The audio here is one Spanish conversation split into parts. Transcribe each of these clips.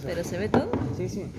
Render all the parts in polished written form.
¿Pero se ve todo? Sí, sí.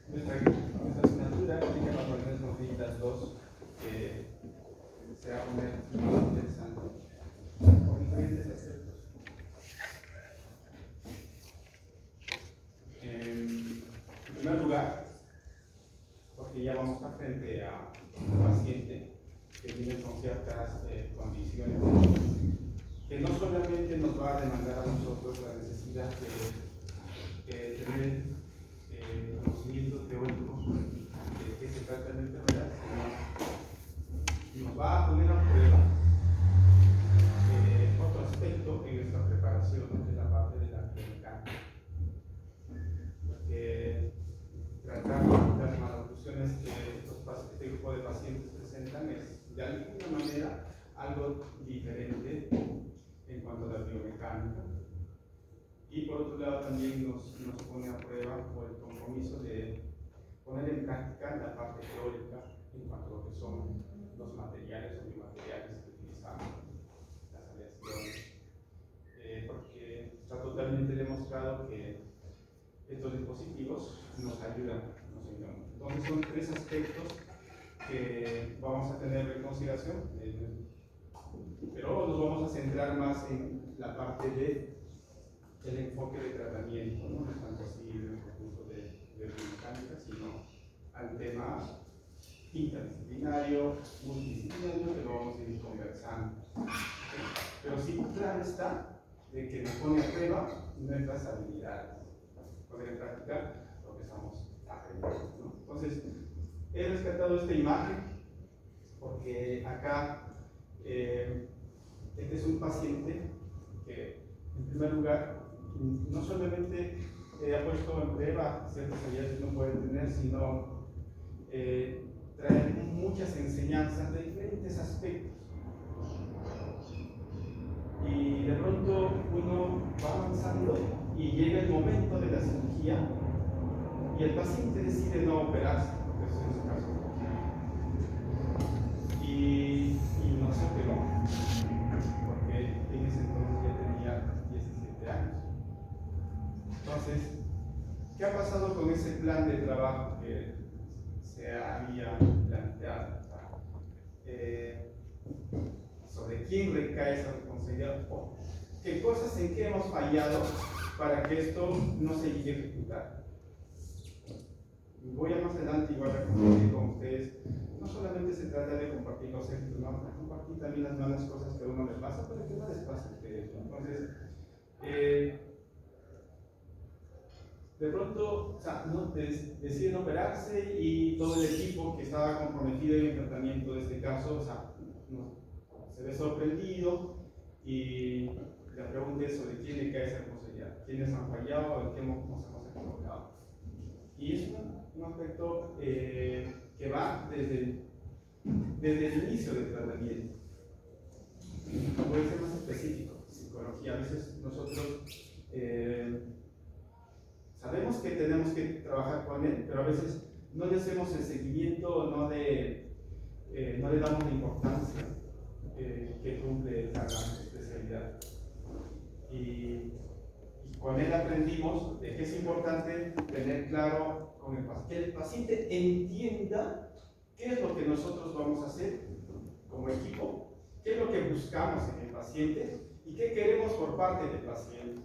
Nuestra asignatura aplica las órdenes confinitas 2, que se va a poner más interesante por diferentes aspectos. En primer lugar, porque ya vamos a estar frente a un paciente que viene con ciertas condiciones que no solamente nos va a demandar a nosotros la necesidad de tener conocimiento teórico de qué se trata la enfermedad, sino nos va a poner a prueba otro aspecto en nuestra preparación, que es la parte de la clínica. Porque tratar las maloclusiones que este grupo de pacientes presentan es de alguna manera algo diferente en cuanto a la biomecánica. Y por otro lado también nos pone a prueba por el compromiso de poner en práctica la parte teórica en cuanto a lo que son los materiales o biomateriales que utilizamos, las aleaciones, porque está totalmente demostrado que estos dispositivos nos ayudan. Entonces son tres aspectos que vamos a tener en consideración, pero nos vamos a centrar más en la parte de el enfoque de tratamiento, no es tanto así en el recurso de biomecánica, sino al tema interdisciplinario, multidisciplinario, que lo vamos a ir conversando. Pero sí, claro está de que nos pone a prueba nuestras habilidades, poner en práctica lo que estamos aprendiendo, ¿no? Entonces, he rescatado esta imagen porque acá este es un paciente que, en primer lugar, no solamente ha puesto en prueba ciertas habilidades que no pueden tener, sino trae muchas enseñanzas de diferentes aspectos. Y de pronto uno va avanzando y llega el momento de la cirugía y el paciente decide no operarse, porque eso es el caso. Y no se operó, porque en ese entonces ya tenía 17 años. Entonces, ¿qué ha pasado con ese plan de trabajo que se había planteado? ¿Sobre quién recae esa responsabilidad? ¿Qué cosas en qué hemos fallado para que esto no se llegue a ejecutar? Voy a más adelante igual a compartir con ustedes. No solamente se trata de compartir los éxitos, ¿no? Compartir también las malas cosas que a uno le pasa, pero que no les pasa a ustedes, ¿no? Entonces, de pronto, o sea, ¿no? Deciden operarse y todo el equipo que estaba comprometido en el tratamiento de este caso, o sea, no, se ve sorprendido y la pregunta es sobre quién le cae esa responsabilidad, quiénes han fallado o en qué nos hemos equivocado. Y es un aspecto que va desde el inicio del tratamiento. Puede ser más específico, psicología. A veces nosotros sabemos que tenemos que trabajar con él, pero a veces no le hacemos el seguimiento, no le damos la importancia que cumple esta gran especialidad. Y con él aprendimos de que es importante tener claro con el paciente, que el paciente entienda qué es lo que nosotros vamos a hacer como equipo qué es lo que buscamos en el paciente y qué queremos por parte del paciente.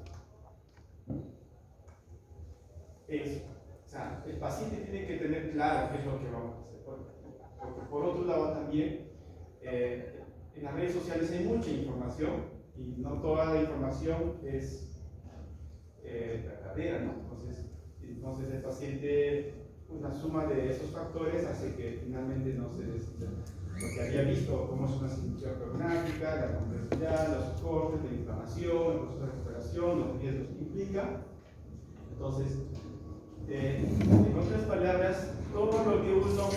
Eso. O sea, el paciente tiene que tener claro qué es lo que vamos a hacer. Porque por otro lado también, en las redes sociales hay mucha información y no toda la información es verdadera, ¿no? Entonces el paciente, una suma de esos factores hace que finalmente no se decida lo que había visto, cómo es una cirugía programática, la complejidad, los soportes, la inflamación, el proceso de recuperación, los riesgos que implica. Entonces, en otras palabras, todo lo que uno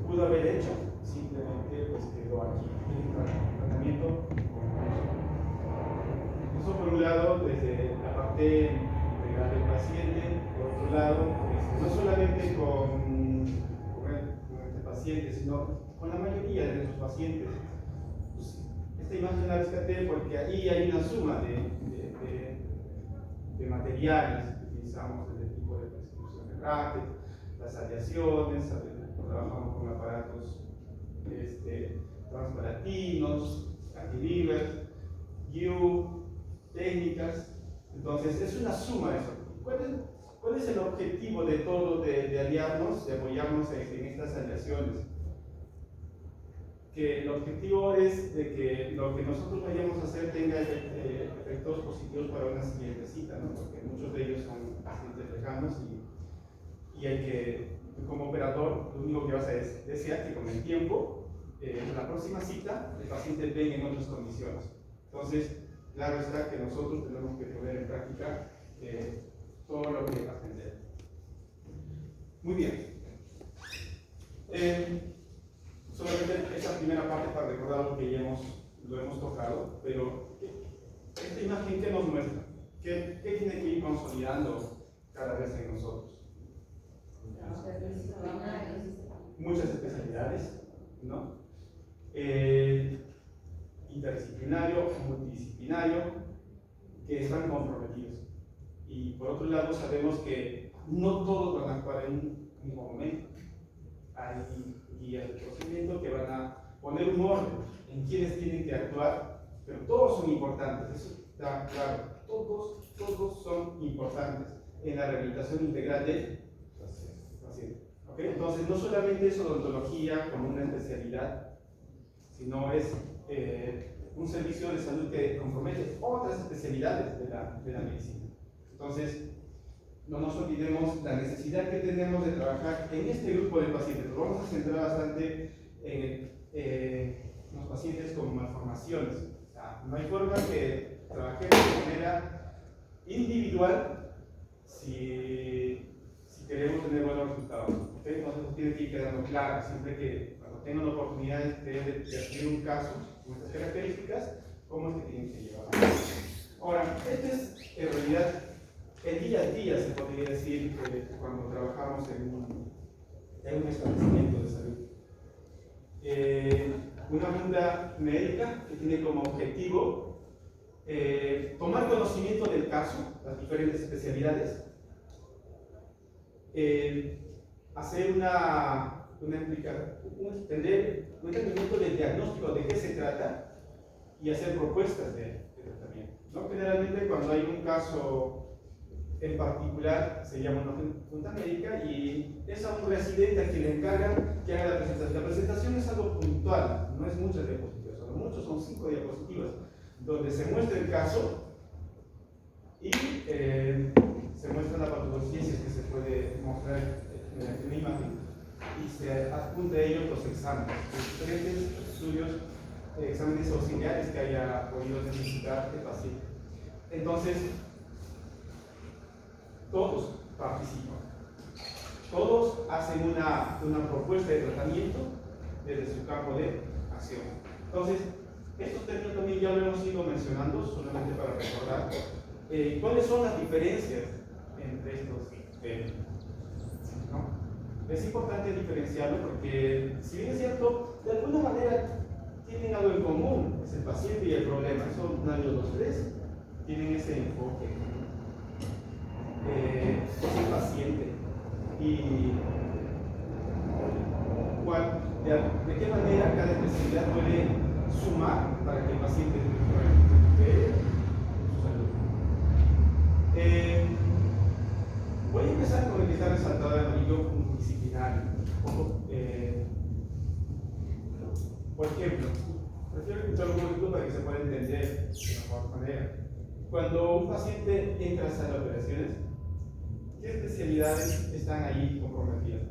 pudo haber hecho, simplemente pues quedó aquí en el tratamiento. Eso por un lado, desde la parte integral del paciente, por otro lado, no solamente con este paciente, sino con la mayoría de nuestros pacientes. Pues, esta imagen la rescaté porque ahí hay una suma de materiales que utilizamos desde el tipo de prescripción de bracket, las aleaciones, trabajamos con aparatos transparatinos, cantilevers, GIU, técnicas. Entonces es una suma de eso. ¿Cuál es el objetivo de todo, de aliarnos, de apoyarnos en estas aleaciones? Que el objetivo es de que lo que nosotros vayamos a hacer tenga efectos positivos para una siguiente cita, ¿no? Porque muchos de ellos son pacientes lejanos y hay que, como operador, lo único que vas a desear que con el tiempo, en la próxima cita, el paciente venga en otras condiciones. Entonces, claro está que nosotros tenemos que poner en práctica todo lo que aprender. Muy bien. Solamente esta primera parte para recordar lo que ya lo hemos tocado, pero esta imagen, ¿qué nos muestra? ¿Qué tiene que ir consolidando cada vez en nosotros? Muchas especialidades, ¿no? Interdisciplinario, multidisciplinario, que están comprometidos. Y por otro lado, sabemos que no todos van a actuar en un mismo momento. Hay guías de procedimiento que van a poner un orden en quienes tienen que actuar, pero todos son importantes, eso está claro. Todos son importantes en la rehabilitación integral del paciente. ¿Okay? Entonces, no solamente es odontología como una especialidad, sino es un servicio de salud que compromete otras especialidades de la medicina. Entonces, no nos olvidemos la necesidad que tenemos de trabajar en este grupo de pacientes. Nos vamos a centrar bastante en los pacientes con malformaciones. O sea, no hay forma que trabajemos de manera individual si queremos tener buenos resultados. ¿Okay? Entonces, eso tiene que ir quedando claro. Siempre que cuando tengan la oportunidad de adquirir un caso con estas características, cómo es que tienen que llevar. Ahora, este es en realidad el día a día, se podría decir, cuando trabajamos en un establecimiento de salud. Una junta médica que tiene como objetivo tomar conocimiento del caso, las diferentes especialidades, hacer un entendimiento del diagnóstico de qué se trata y hacer propuestas de tratamiento. ¿No? Generalmente cuando hay un caso en particular se llama una junta médica y es a un residente a quien le encargan que haga la presentación. La presentación es algo puntual, no es muchas diapositivas, son 5 diapositivas, donde se muestra el caso y se muestra la patología si es que se puede mostrar en la imagen y se adjunta a ellos los exámenes, los diferentes estudios, exámenes auxiliares que haya podido necesitar el paciente. Entonces, todos participan, todos hacen una propuesta de tratamiento desde su campo de acción. Entonces, estos términos también ya lo hemos ido mencionando, solamente para recordar cuáles son las diferencias entre estos términos, ¿no? Es importante diferenciarlo porque, si bien es cierto, de alguna manera tienen algo en común, es el paciente y el problema, son los tres tienen ese enfoque. Es el paciente y de qué manera cada especialidad puede sumar para que el paciente recupere su salud. Voy a empezar con el que está resaltado de amarillo multidisciplinario. Por ejemplo, prefiero escuchar un poquito para que se pueda entender de mejor manera. Cuando un paciente entra a sala de operaciones, ¿qué especialidades están ahí comprometidas?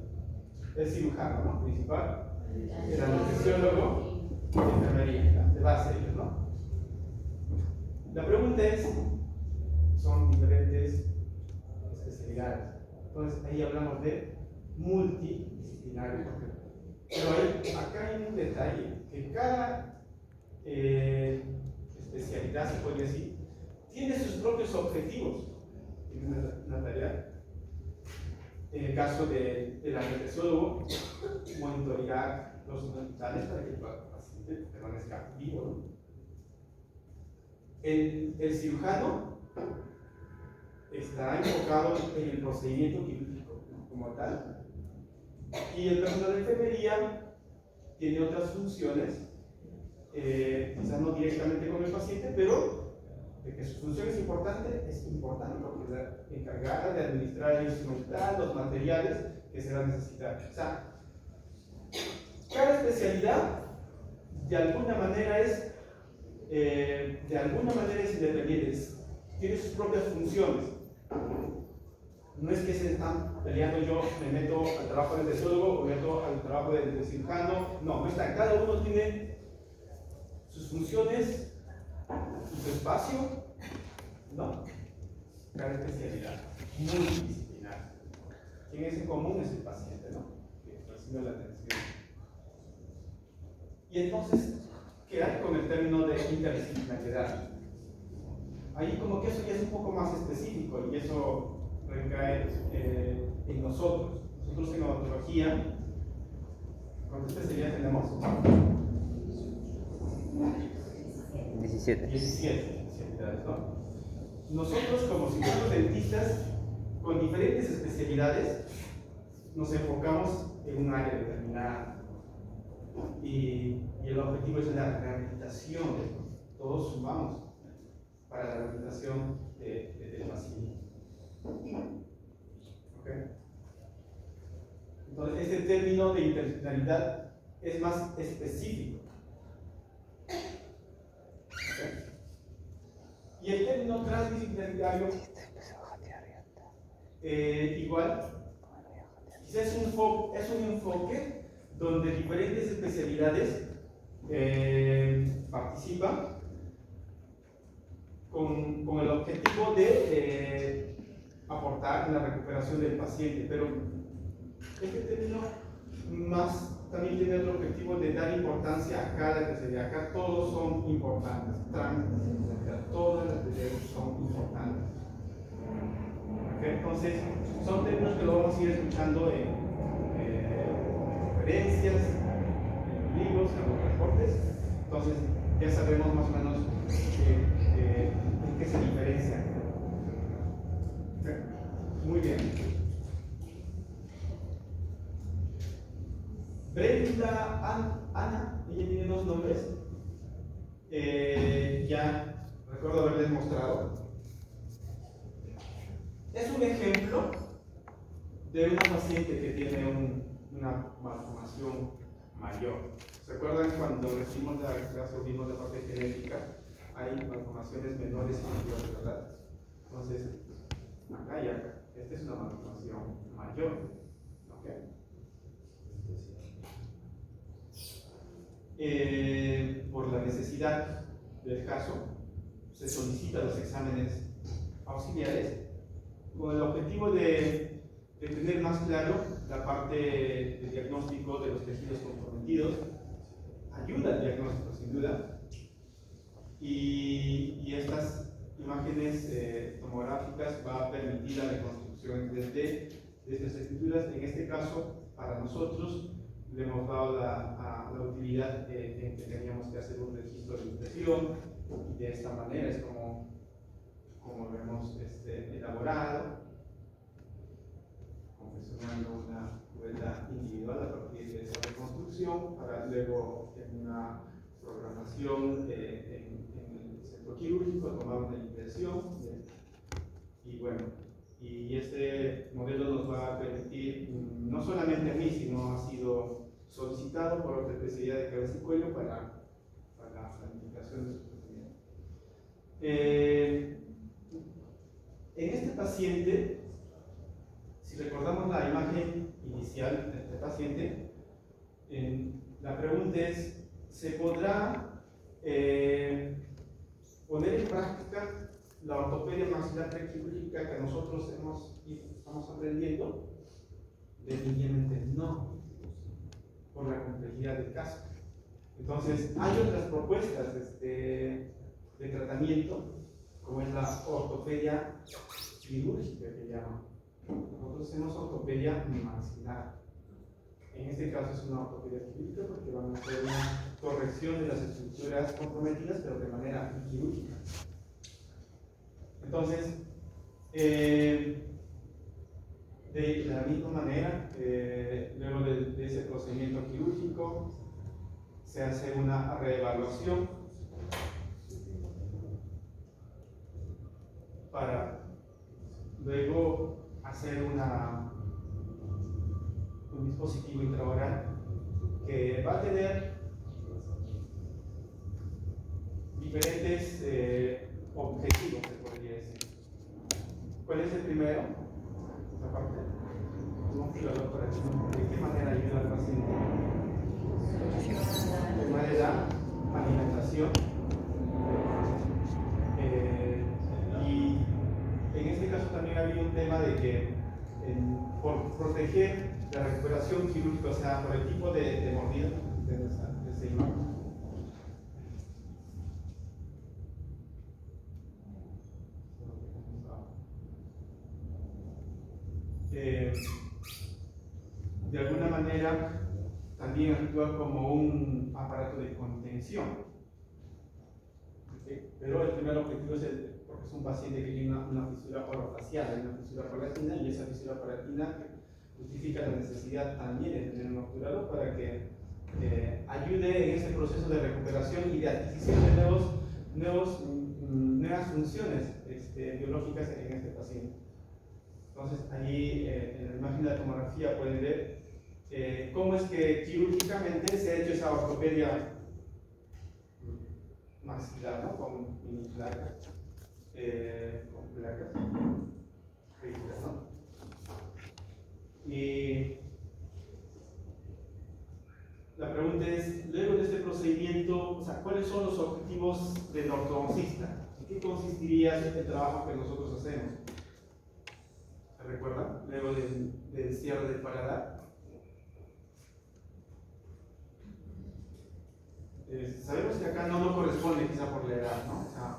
El cirujano, ¿no? Principal, el anestesiólogo y la enfermería, de base ellos, ¿no? La pregunta es, son diferentes especialidades. Entonces ahí hablamos de multidisciplinario. Pero acá hay un detalle, que cada especialidad, se puede decir, tiene sus propios objetivos. Tiene una tarea. En el caso del anestesiólogo, monitorear los signos vitales para que el paciente permanezca vivo, ¿no? El cirujano está enfocado en el procedimiento quirúrgico como tal, y el personal de enfermería tiene otras funciones, quizás no directamente con el paciente, pero de que su función es importante porque es la encargada de administrar el instrumental, los materiales que se van a necesitar. O sea, cada especialidad de alguna manera es independiente, tiene sus propias funciones. No es que se están peleando, yo me meto al trabajo del anestesiólogo o me meto al trabajo del cirujano. No está. Cada uno tiene sus funciones y su espacio, ¿no? Cada especialidad, multidisciplinar. Quien es en común es el paciente, ¿no? Que recibe la atención. Y entonces, ¿qué hay con el término de interdisciplinariedad? Ahí como que eso ya es un poco más específico y eso recae en nosotros. Nosotros en odontología, ¿cuántas especialidades tenemos? 17 especialidades, ¿no? Nosotros como cirujanos dentistas, con diferentes especialidades, nos enfocamos en un área determinada. Y el objetivo es la rehabilitación. Todos sumamos para la rehabilitación del paciente. ¿Okay? Entonces, este término de interdisciplinaridad es más específico. ¿Okay? Y el término transdisciplinario, igual, quizás es un enfoque donde diferentes especialidades participan con el objetivo de aportar en la recuperación del paciente, pero este término también tiene el objetivo de dar importancia a cada especialidad. Acá todos son importantes, todas las especialidades son importantes. ¿Okay? Entonces, son términos que lo vamos a ir escuchando en conferencias, en libros, en los reportes. Entonces, ya sabemos más o menos en qué se diferencia. ¿Okay? Muy bien. Brenda, Ana, ella tiene dos nombres. Ya recuerdo haberles mostrado. Es un ejemplo de una paciente que tiene una malformación mayor. ¿Se acuerdan cuando recibimos la clase vimos la parte genética? Hay malformaciones menores y mayores, ¿verdad? Entonces, acá y acá. Esta es una malformación mayor. ¿Okay? Por la necesidad del caso, se solicitan los exámenes auxiliares con el objetivo de tener más claro la parte de diagnóstico de los tejidos comprometidos. Ayuda al diagnóstico, sin duda. Y estas imágenes tomográficas va a permitir la reconstrucción de estas estructuras. En este caso, para nosotros, le hemos dado la utilidad en que teníamos que hacer un registro de impresión, y de esta manera es como lo hemos elaborado, confeccionando una cubeta individual a partir de esa reconstrucción, para luego en una programación en el centro quirúrgico, tomar una impresión y bueno, y este modelo nos va a permitir, no solamente a mí, sino ha sido solicitado por otra especialidad de cabeza y cuello para la planificación de su tratamiento. En este paciente, si recordamos la imagen inicial de este paciente, la pregunta es, ¿se podrá poner en práctica la ortopedia maxilar prequirúrgica que nosotros estamos aprendiendo? Definitivamente no, por la complejidad del caso. Entonces, hay otras propuestas de tratamiento, como es la ortopedia quirúrgica que llaman. Nosotros hacemos ortopedia maxilar. En este caso es una ortopedia quirúrgica porque van a hacer una corrección de las estructuras comprometidas, pero de manera quirúrgica. Entonces, de la misma manera, luego de ese procedimiento quirúrgico, se hace una reevaluación para luego hacer un dispositivo intraoral que va a tener diferentes objetivos, se podría decir. ¿Cuál es el primero? Esta parte. ¿De qué manera ayuda al paciente? De manera alimentación. Y en este caso también había un tema de que por proteger la recuperación quirúrgica, o sea, por el tipo de mordida de esa imagen. De alguna manera también actúa como un aparato de contención. ¿Okay? Pero el primer objetivo es porque es un paciente que tiene una fisura orofacial, hay una fisura palatina, y esa fisura palatina justifica la necesidad también de tener un obturador para que ayude en ese proceso de recuperación y de adquisición de nuevas funciones biológicas en este paciente. Entonces, allí en la imagen de la tomografía pueden ver cómo es que quirúrgicamente se ha hecho esa ortopedia maxilar, ¿no? Con mini placas, con placas rígidas, ¿no? Y la pregunta es, luego de este procedimiento, o sea, ¿cuáles son los objetivos del ortodoncista? ¿En qué consistiría el trabajo que nosotros hacemos? ¿Se recuerdan? Luego del cierre del paladar. Sabemos que acá no corresponde quizá por la edad, ¿no? O sea,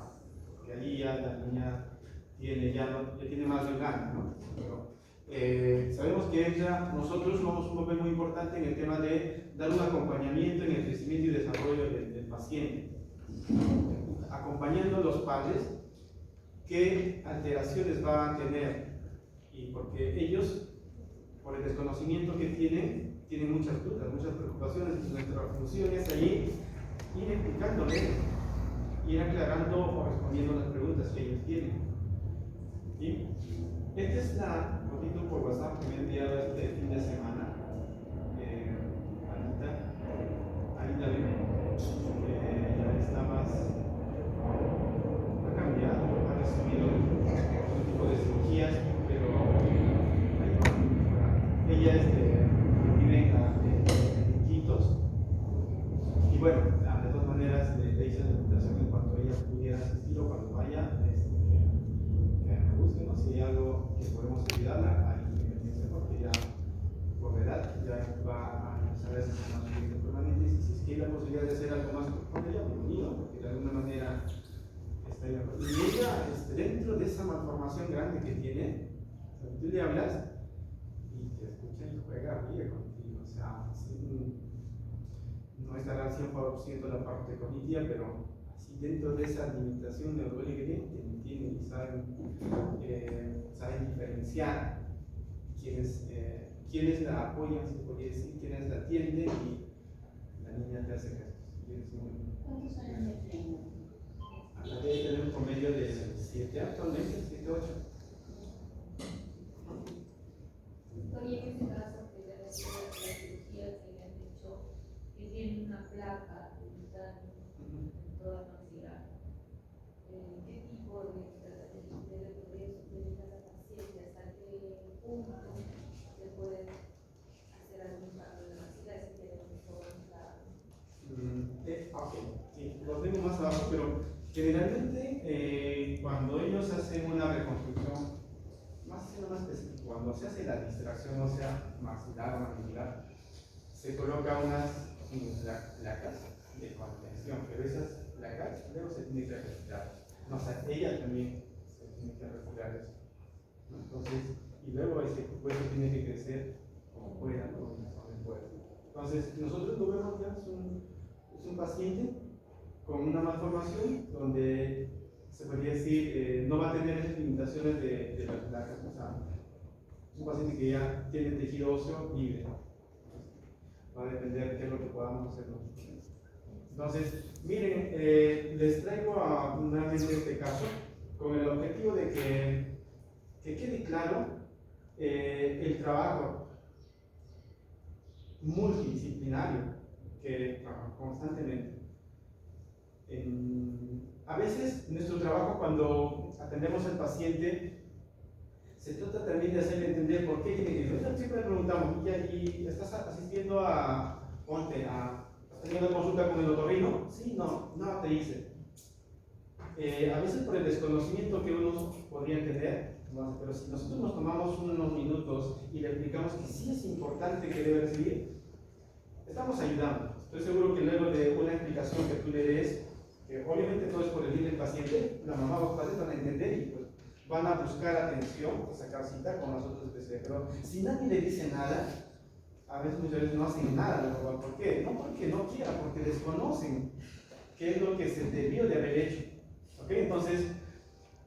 que allí ya la niña ya tiene más de un año, ¿no? Pero, sabemos que nosotros jugamos un papel muy importante en el tema de dar un acompañamiento en el crecimiento y desarrollo del paciente, acompañando a los padres qué alteraciones van a tener, y porque ellos, por el desconocimiento que tienen muchas dudas, muchas preocupaciones, y nuestra función es allí ir explicándoles, ir aclarando o respondiendo las preguntas que ellos tienen. ¿Sí? Esta es la fotito por WhatsApp que me he enviado este fin de semana. Anita ya está más, ha cambiado, ha recibido otro tipo de cirugías, pero ella vive en Iquitos, y bueno, de todas maneras le hice la invitación en cuanto ella pudiera asistir o cuando vaya, que me busque, ¿no? Si hay algo que podemos ayudarla, ahí porque ya por la edad ya va a empezar a hacer más permanentes, y si es que hay la posibilidad de hacer algo más con ella, bienvenido, porque de alguna manera está bien. Y ella, dentro de esa malformación grande que tiene, tú le hablas y te escucha y juega, ríe contigo, o sea, no estará al 100% la parte cognitiva, pero así dentro de esa limitación neurológica que entienden y saben diferenciar quiénes la apoyan, se podría decir, quiénes la atienden, y la niña te hace gestos. ¿Cuántos años tiene? Acá debe tener un promedio de 7 actualmente, 7, 8. Oye, en ese caso que le decía la cirugía que le han dicho que tiene una placa de titanio en toda la maxila, ¿qué tipo de tratamiento debe utilizar la paciente? ¿Hasta qué punto se puede hacer algún cambio de la maxila si tiene un sobrado? Ok, sí, lo tengo más abajo, pero generalmente cuando ellos hacen una reconstrucción, más específico, cuando se hace la distracción, o sea, maxilar o mandibular, se coloca unas placas de contención, pero esas placas luego se tienen que retirar. No, o sea, ella también se tiene que retirar eso, ¿no? Entonces, y luego ese hueso tiene que crecer como pueda, ¿no? Donde pueda. Entonces, nosotros lo vemos ya, es un paciente con una malformación donde se podría decir no va a tener esas limitaciones de las placas, o sea, es un paciente que ya tiene tejido óseo libre. Va a depender de qué es lo que podamos hacer nosotros. Entonces, miren, les traigo nuevamente este caso con el objetivo de que quede claro el trabajo multidisciplinario que trabaja constantemente. A veces nuestro trabajo cuando atendemos al paciente se trata también de hacerle entender por qué tiene que ir. Siempre le preguntamos, ¿y estás asistiendo has tenido una consulta con el otorrino? Sí, no te hice. A veces por el desconocimiento que uno podría tener, ¿no? Pero si nosotros nos tomamos unos minutos y le explicamos que sí es importante que debe recibir, estamos ayudando. Estoy seguro que luego de una explicación que tú le des, que obviamente todo es por el bien del paciente, la mamá o los padres van a entender y pues van a buscar atención, a sacar cita con nosotros especialistas. Pero si nadie le dice nada, a veces muchas veces no hacen nada. ¿Por qué? No porque no quieran, porque desconocen qué es lo que se debió de haber hecho. ¿Ok? Entonces,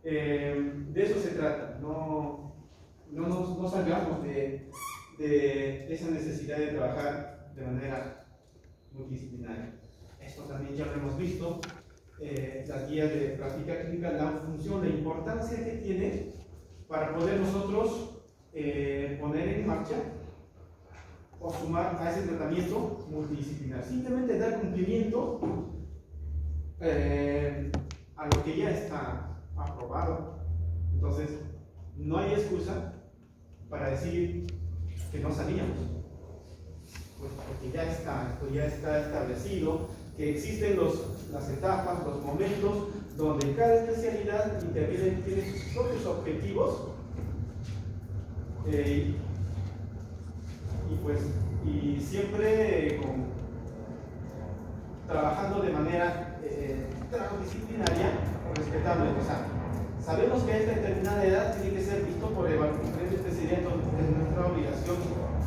de eso se trata. No salgamos de esa necesidad de trabajar de manera multidisciplinaria. Esto también ya lo hemos visto. Las guías de práctica clínica, la función, la importancia que tiene para poder nosotros poner en marcha o sumar a ese tratamiento multidisciplinar. Simplemente dar cumplimiento a lo que ya está aprobado. Entonces, no hay excusa para decir que no sabíamos, pues porque esto ya está establecido, que existen las etapas, los momentos donde cada especialidad interviene, tiene sus propios objetivos y siempre trabajando de manera transdisciplinaria, respetable. O sea, sabemos que a esta determinada edad tiene que ser visto por diferentes especialidades, es nuestra obligación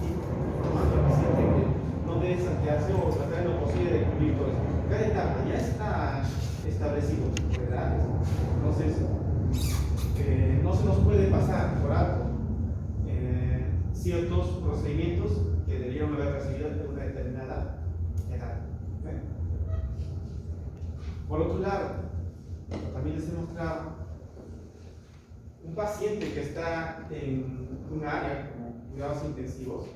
informando al paciente que no debe saltearse o tratar en lo posible de cubrir todo eso. Cada etapa ya está establecido, ¿verdad? Entonces, no se nos puede pasar por alto ciertos procedimientos que debieron haber recibido de una determinada edad. Por otro lado, también les he mostrado un paciente que está en un área como cuidados intensivos,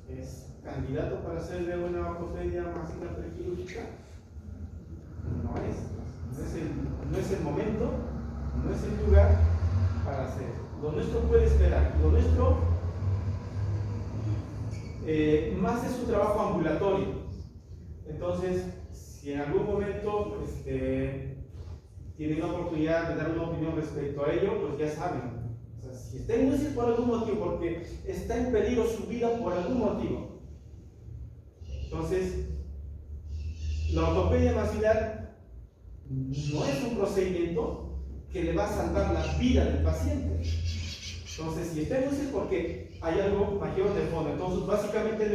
es candidato para hacerle una ortopedia maxilar prequirúrgica. No es el momento, no es el lugar para hacer. Lo nuestro puede esperar. Lo nuestro más es un trabajo ambulatorio. Entonces, si en algún momento tienen la oportunidad de dar una opinión respecto a ello, pues ya saben. O sea, si está en UCI por algún motivo, porque está en peligro su vida por algún motivo. Entonces, la ortopedia maxilar no es un procedimiento que le va a salvar la vida del paciente. Entonces, si está en UCI es porque hay algo mayor de fondo. Entonces, básicamente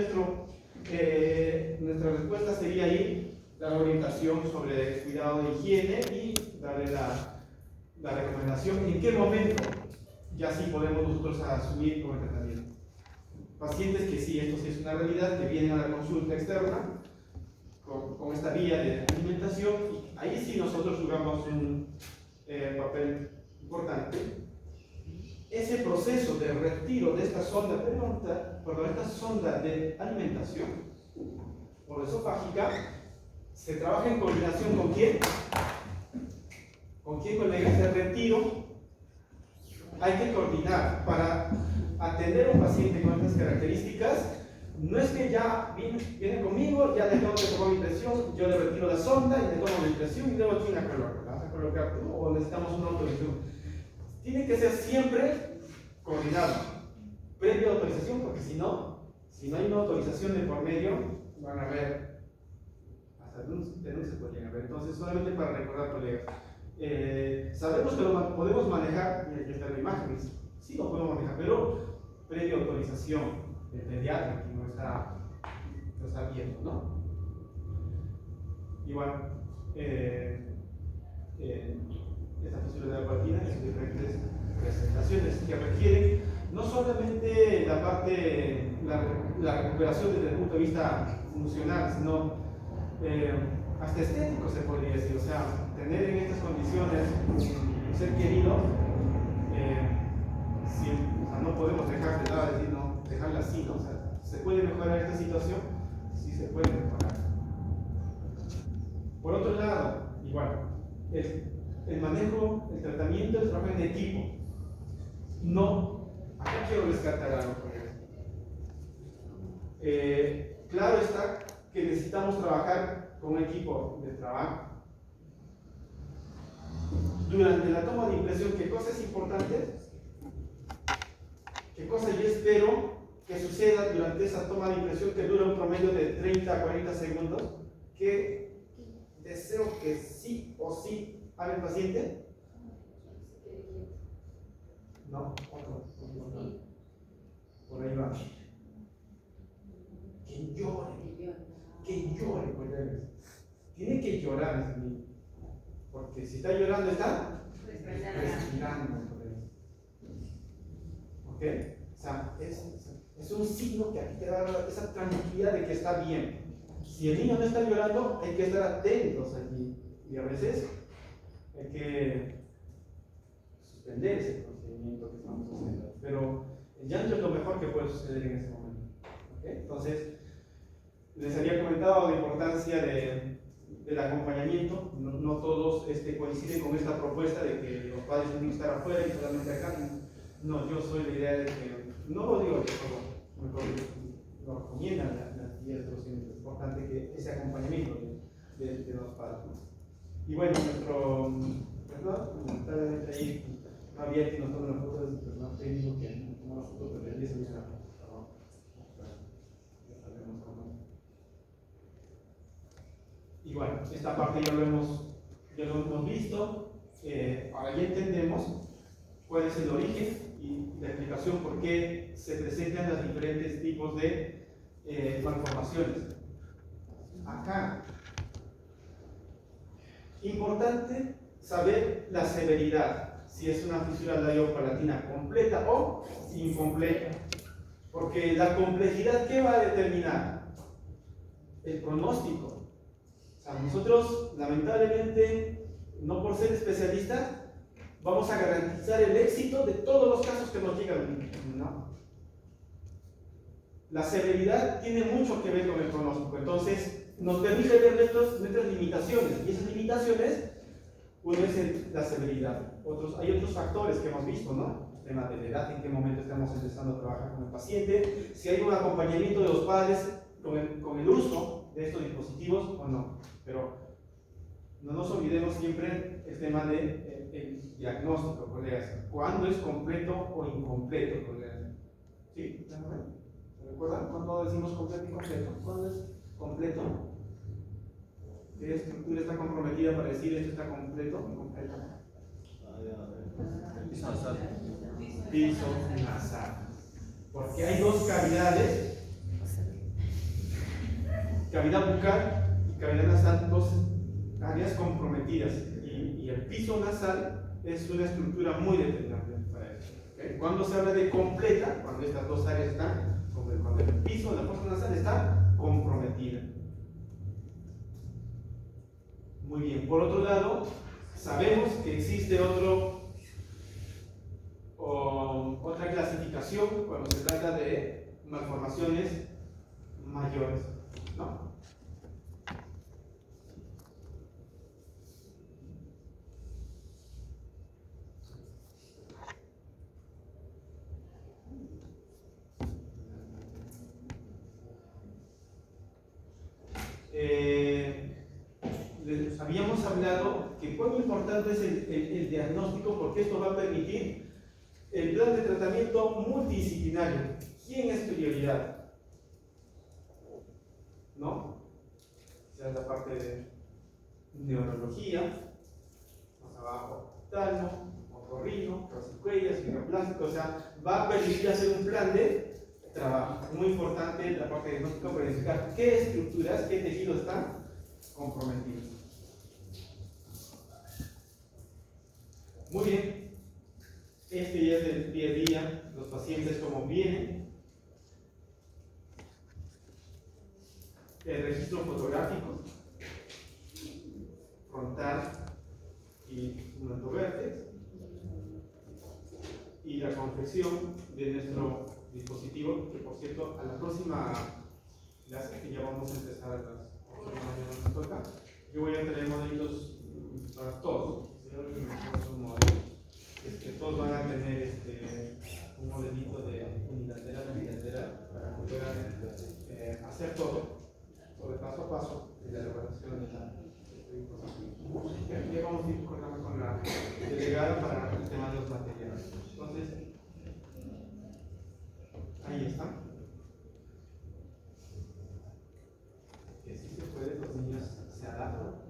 nuestra respuesta sería ir, dar orientación sobre cuidado de higiene y darle la recomendación en qué momento ya sí podemos nosotros asumir como tratamiento. Pacientes que sí, esto sí es una realidad, que vienen a la consulta externa con esta vía de alimentación. Y ahí sí nosotros jugamos un papel importante. Ese proceso de retiro de esta sonda esta sonda de alimentación orosofágica se trabaja en coordinación con quién? ¿Con quién, colegas? De retiro hay que coordinar para atender a un paciente con estas características. No es que ya viene conmigo, ya le tengo que tomar mi impresión, yo le retiro la sonda y le tomo la impresión y luego quién la coloca. ¿La vas a colocar tú o necesitamos una autorización? Tiene que ser siempre coordinado, previa autorización, porque si no hay una autorización de por medio, van a haber hasta denuncias podrían haber. Entonces, solamente para recordar, colegas, sabemos que lo podemos manejar, y aquí está la imagen, sí lo podemos manejar, pero previa autorización del pediatra que no está viendo, ¿no? Igual, esta fisura de la patina es diferentes presentaciones que requieren no solamente la recuperación desde el punto de vista funcional, sino hasta estético, se podría decir. O sea, tener en estas condiciones un ser querido, no podemos dejar de nada, decir, no, dejarla así, ¿no? O sea, ¿se puede mejorar esta situación? Sí, se puede mejorar. Por otro lado, igual, el manejo, el tratamiento, el trabajo en equipo. No, acá quiero rescatar algo con esto. Claro está que necesitamos trabajar con un equipo de trabajo. Durante la toma de impresión, ¿qué cosa es importante? ¿Qué cosa yo espero que suceda durante esa toma de impresión que dura un promedio de 30 a 40 segundos? ¿Qué deseo que sí o sí haga el paciente? No, por ahí va. Que llore, colegas. Tiene que llorar ese niño. Porque si está llorando, está respirando, colegas. ¿Ok? O sea, es un signo que aquí te da esa tranquilidad de que está bien. Si el niño no está llorando, hay que estar atentos allí. Y a veces hay que suspender ese procedimiento que estamos haciendo. Pero el llanto es lo mejor que puede suceder en ese momento. ¿Okay? Entonces, les había comentado la importancia del acompañamiento. No todos coinciden con esta propuesta de que los padres tienen que estar afuera y solamente acá. No, yo soy la idea de que, no lo digo yo, mejor lo recomiendan las guías de los docentes. Es importante que ese acompañamiento de los padres. Y bueno, lamentablemente ahí no había quien nos tome las fotos del personal técnico que nos tomó las fotos, pero ya se hizo la y bueno, esta parte ya lo hemos visto. Ahora ya entendemos cuál es el origen y la explicación por qué se presentan los diferentes tipos de malformaciones. Acá, importante saber la severidad, si es una fisura labiopalatina completa o incompleta, porque la complejidad, ¿qué va a determinar? El pronóstico. O sea, nosotros, lamentablemente, no por ser especialistas, vamos a garantizar el éxito de todos los casos que nos llegan, ¿no? La severidad tiene mucho que ver con el pronóstico. Entonces, nos permite ver nuestras limitaciones. Y esas limitaciones, uno es la severidad. Hay otros factores que hemos visto, ¿no? El tema de la edad, en qué momento estamos empezando a trabajar con el paciente, si hay un acompañamiento de los padres con el uso de estos dispositivos o no. Pero no nos olvidemos siempre el tema del diagnóstico, colegas. ¿Cuándo es completo o incompleto, colegas? ¿Sí? ¿Se recuerdan cuando decimos completo y incompleto? ¿Cuándo es completo? ¿Qué estructura está comprometida para decir esto está completo o incompleto? Piso nasal. Piso nasal. Porque hay dos cavidades, cavidad bucal y cavidad nasal, dos áreas comprometidas. Y el piso nasal es una estructura muy determinante para eso. ¿Okay? Cuando se habla de completa, cuando estas dos áreas están, cuando el piso, la fosa nasal está comprometida. Muy bien. Por otro lado, sabemos que existe otra clasificación cuando se trata de malformaciones mayores, ¿no? Les habíamos hablado que cuán importante es el diagnóstico, porque esto va a permitir el plan de tratamiento multidisciplinario. ¿Quién es prioridad? ¿No? Ya es la parte de neurología, más abajo, oftalmo, otorrino, rosicuellas, neuroplástico, o sea, va a permitir hacer un plan de trabajo. Muy importante la parte de diagnóstico para identificar qué estructuras, qué tejidos están comprometidos. Muy bien, este ya es el día a día, los pacientes como vienen, el registro fotográfico, frontal y vértex, y la confección de nuestro dispositivo, que por cierto, a la próxima clase, que ya vamos a empezar a las 8 de la mañana nos toca, yo voy a traer modelitos para todos. Todos van a tener un modelito de unilateral para que puedan hacer todo sobre paso a paso de la elaboración de la dispositivo. Ya vamos a ir cortando con la delegada para el tema de los materiales. Entonces, ahí está. Que si se puede, los niños se adaptan.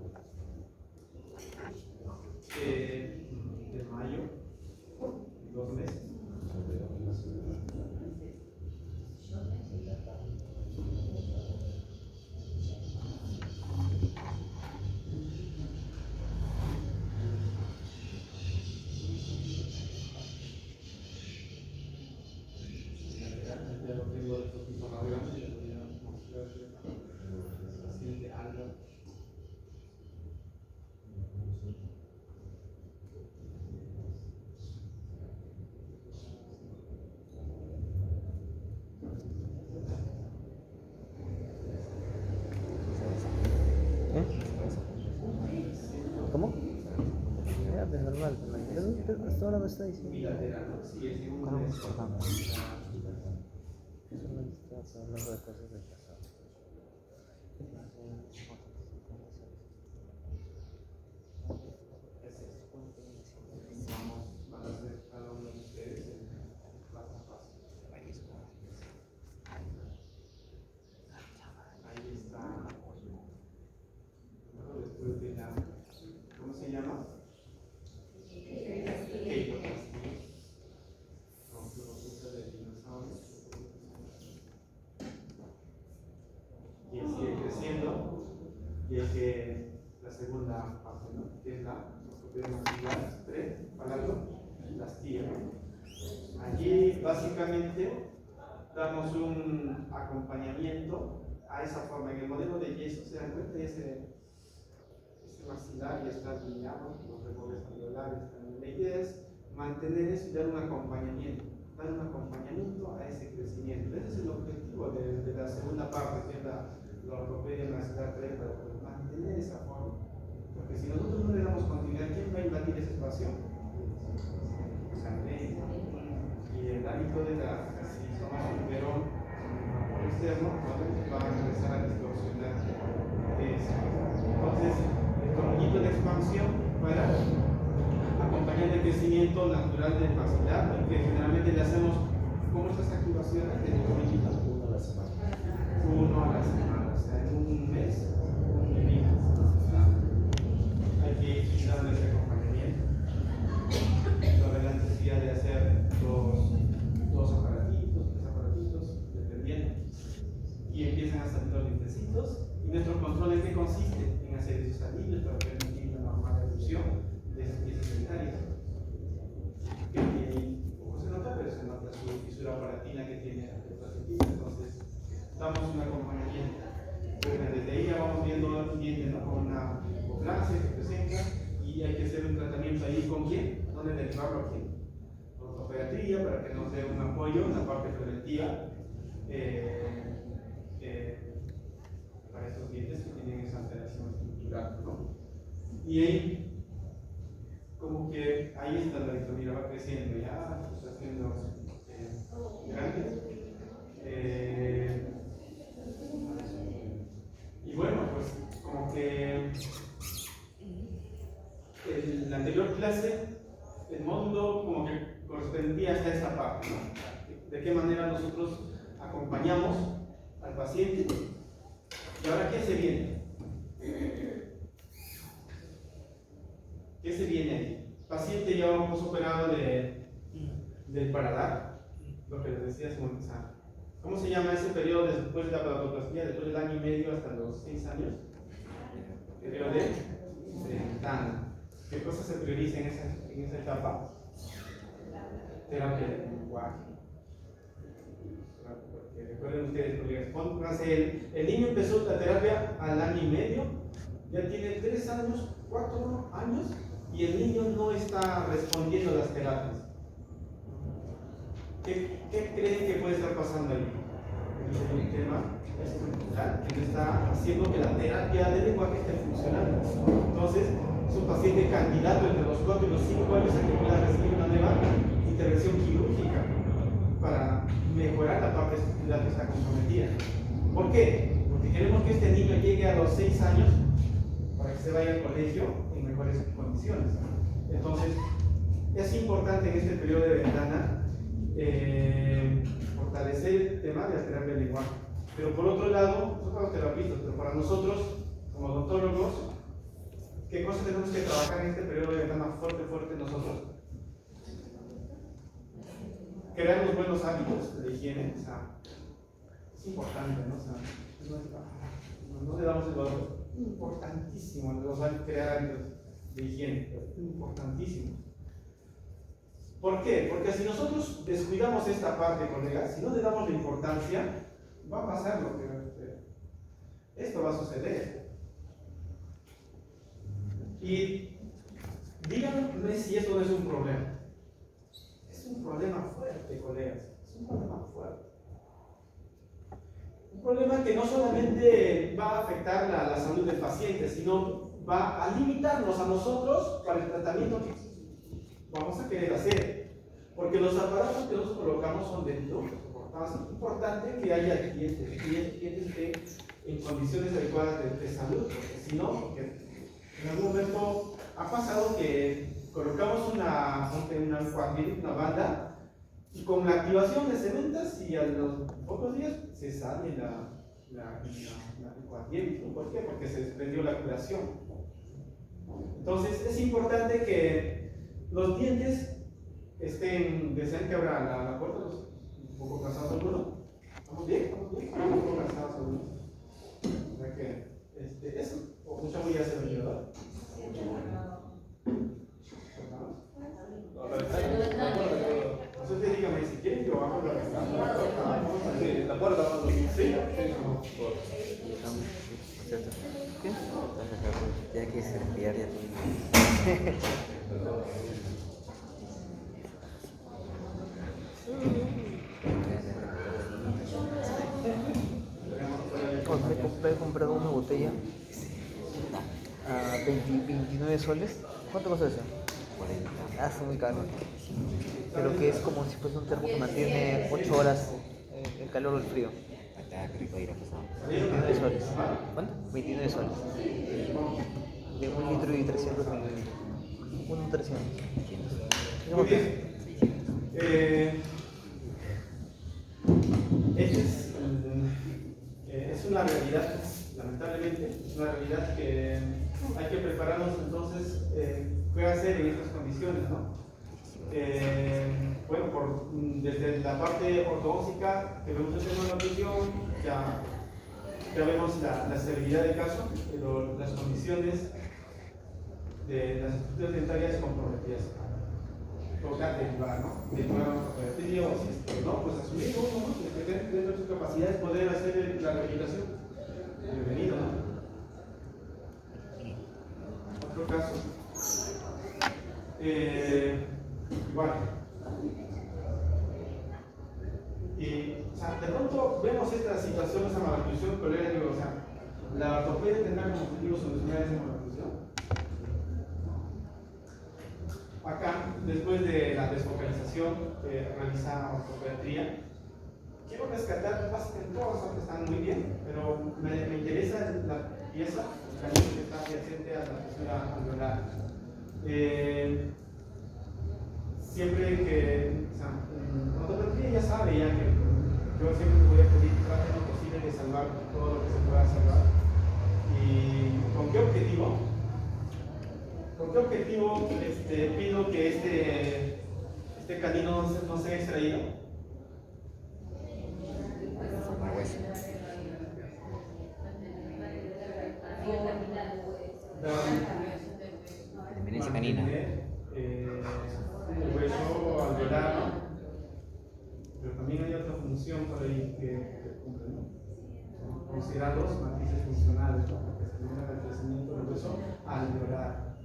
De mayo, 2 meses. Ya lo tengo de poquito más grande, les voy a mostrar el paciente Albert. ¿Cómo? Ya, pues normal. Pero hasta ahora me está diciendo. Bilateral, ¿no? Sí, es un ¿Cómo? mes. Solamente estás hablando de cosas del pasado. Van a hacer cada uno de ustedes el paso a paso. Ahí está. Después de la, ¿cómo se llama? Keitoplastia. Rompimiento de dinosaurios. Y sigue creciendo. Y es que la segunda fase, ¿no? Que es la ortopedia maxilar prepalato-plastía. Allí básicamente damos un acompañamiento a esa forma. En el modelo de yeso se dan cuenta de ese maxilar ya está alineado, los rebotes alveolares también. La idea es mantener eso y dar un acompañamiento a ese crecimiento. Ese es el objetivo de la segunda parte, que es la ortopedia maxilar prepalato, mantener esa forma. Porque si nosotros no le damos continuidad, ¿quién va a invadir ese espacio? Y el hábito de si somos un verón por externo, va a empezar a distorsionar eso. Entonces, el tornillito de expansión para acompañar el crecimiento natural del maxilar, que generalmente le hacemos como estas activaciones del tornillito. 1 a la semana. 1 a la semana, o sea, en un mes, un niño. Hay que ir dando ese acompañamiento. Sobre la necesidad de hacer dos aparatitos, 3 aparatitos, dependiendo. Y empiezan a salir los limpiecitos. Y nuestro control en qué consiste? En hacer esos anillos para permitir la normal evolución de esas piezas dentarias. Que poco se nota, pero se nota su fisura palatina que tiene el pacientito. Entonces, damos un acompañamiento. Desde ahí ya vamos viendo un diente, ¿no? Con una hipoplasia, ortodóntica y hay que hacer un tratamiento ahí. ¿Con quién? ¿Dónde derivarlo a quién? Ortopediatría, para que nos dé un apoyo en la parte preventiva para estos dientes que tienen esa alteración estructural, ¿no? Y ahí, como que ahí está la distrofia, va creciendo, ya se está haciendo grande. Y bueno, pues como que en la anterior clase, el módulo como que correspondía hasta esta parte, ¿no? De qué manera nosotros acompañamos al paciente. ¿Y ahora qué se viene? ¿Qué se viene ahí? Paciente ya hemos operado del paladar, lo que les decía hace un momento. ¿Cómo se llama ese periodo después de la paladoplastia, después del año y medio hasta los 6 años? Periodo de ventana. ¿Qué cosas se prioriza en esa etapa? Terapia del lenguaje. Porque recuerden ustedes, porque el niño empezó la terapia al año y medio, ya tiene 3 años, 4 años, y el niño no está respondiendo a las terapias. ¿Qué creen que puede estar pasando ahí? El tema estructural que está haciendo que la terapia del lenguaje esté funcionando. Entonces, es un paciente candidato entre los 4 y los 5 años a que pueda recibir una nueva intervención quirúrgica para mejorar la parte estructural que está comprometida. ¿Por qué? Porque queremos que este niño llegue a los 6 años para que se vaya al colegio en mejores condiciones. Entonces, es importante en este periodo de ventana fortalecer el tema de la terapia del lenguaje. Pero por otro lado, nosotros los terapistas, pero para nosotros, como odontólogos, ¿qué cosas tenemos que trabajar en este periodo de ventana fuerte nosotros? Crear los buenos hábitos de higiene. O sea, es importante, ¿no? O sea, no le damos el valor. Es importantísimo crear hábitos de higiene. Es importantísimo. ¿Por qué? Porque si nosotros descuidamos esta parte, colegas, si no le damos la importancia, va a pasar lo que esto va a suceder. Y díganme si esto no es un problema. Es un problema fuerte, colegas. Es un problema fuerte. Un problema que no solamente va a afectar la salud del paciente, sino va a limitarnos a nosotros para el tratamiento que vamos a querer hacer. Porque los aparatos que nosotros colocamos son de luz. Es importante que haya clientes que estén en condiciones adecuadas de salud, porque si no, porque en algún momento ha pasado que colocamos una banda y con la activación de cementas y a los pocos días se sale la cuadril. ¿Por qué? Porque se desprendió la curación. Entonces es importante que los dientes desean que abra la puerta, un poco cansados algunos. ¿Estamos bien? Un poco cansados algunos. O sea que, eso, o mucha bulla se lo lleva. Entonces dígame si quieren, yo hago la puerta. Sí. ¿Qué? Ya que se enviar ya Me he comprado una botella a 29 soles. ¿Cuánto cuesta eso? 40. Ah, es muy caro. Pero que es como si fuese un termo que mantiene 8 horas el calor o el frío. Acá creo que ir a pasar. 29 soles. ¿Cuánto? 29 soles. De 1 litro y 300 mililitros. 300. Muy bien. Es una realidad, lamentablemente, es una realidad que hay que prepararnos entonces qué hacer en estas condiciones, ¿no? Bueno, desde la parte ortodóntica que vemos el tema de la nutrición, ya vemos la severidad del caso, pero las condiciones de las estructuras dentarias comprometidas. Toca derivar, ¿no? Derivar a ortopedia o si no, pues asumir uno, ¿no? Que dentro de sus capacidades poder hacer la rehabilitación. Bienvenido, ¿no? otro caso. Igual. O sea, de pronto vemos esta situación, esa malnutrición, pero yo digo, o sea, la ortopedia tendrá como objetivo solucionar esa malnutrición. Acá, después de la desfocalización que realiza ortopediatría, quiero rescatar, básicamente todas las están muy bien, pero me interesa la pieza, el canino que está adyacente a la fisura alveolar. Siempre que, o sea, ortopedía ya sabe ya que yo siempre voy a pedir traten lo posible de salvar todo lo que se pueda salvar. ¿Y con qué objetivo? ¿Con qué objetivo pido que este canino no sea extraído? Demencia canina. El hueso alveolar, pero también hay otra función por ahí que cumple, ¿no? Considerados matices funcionales, ¿no? Que estimulan el crecimiento del hueso alveolar.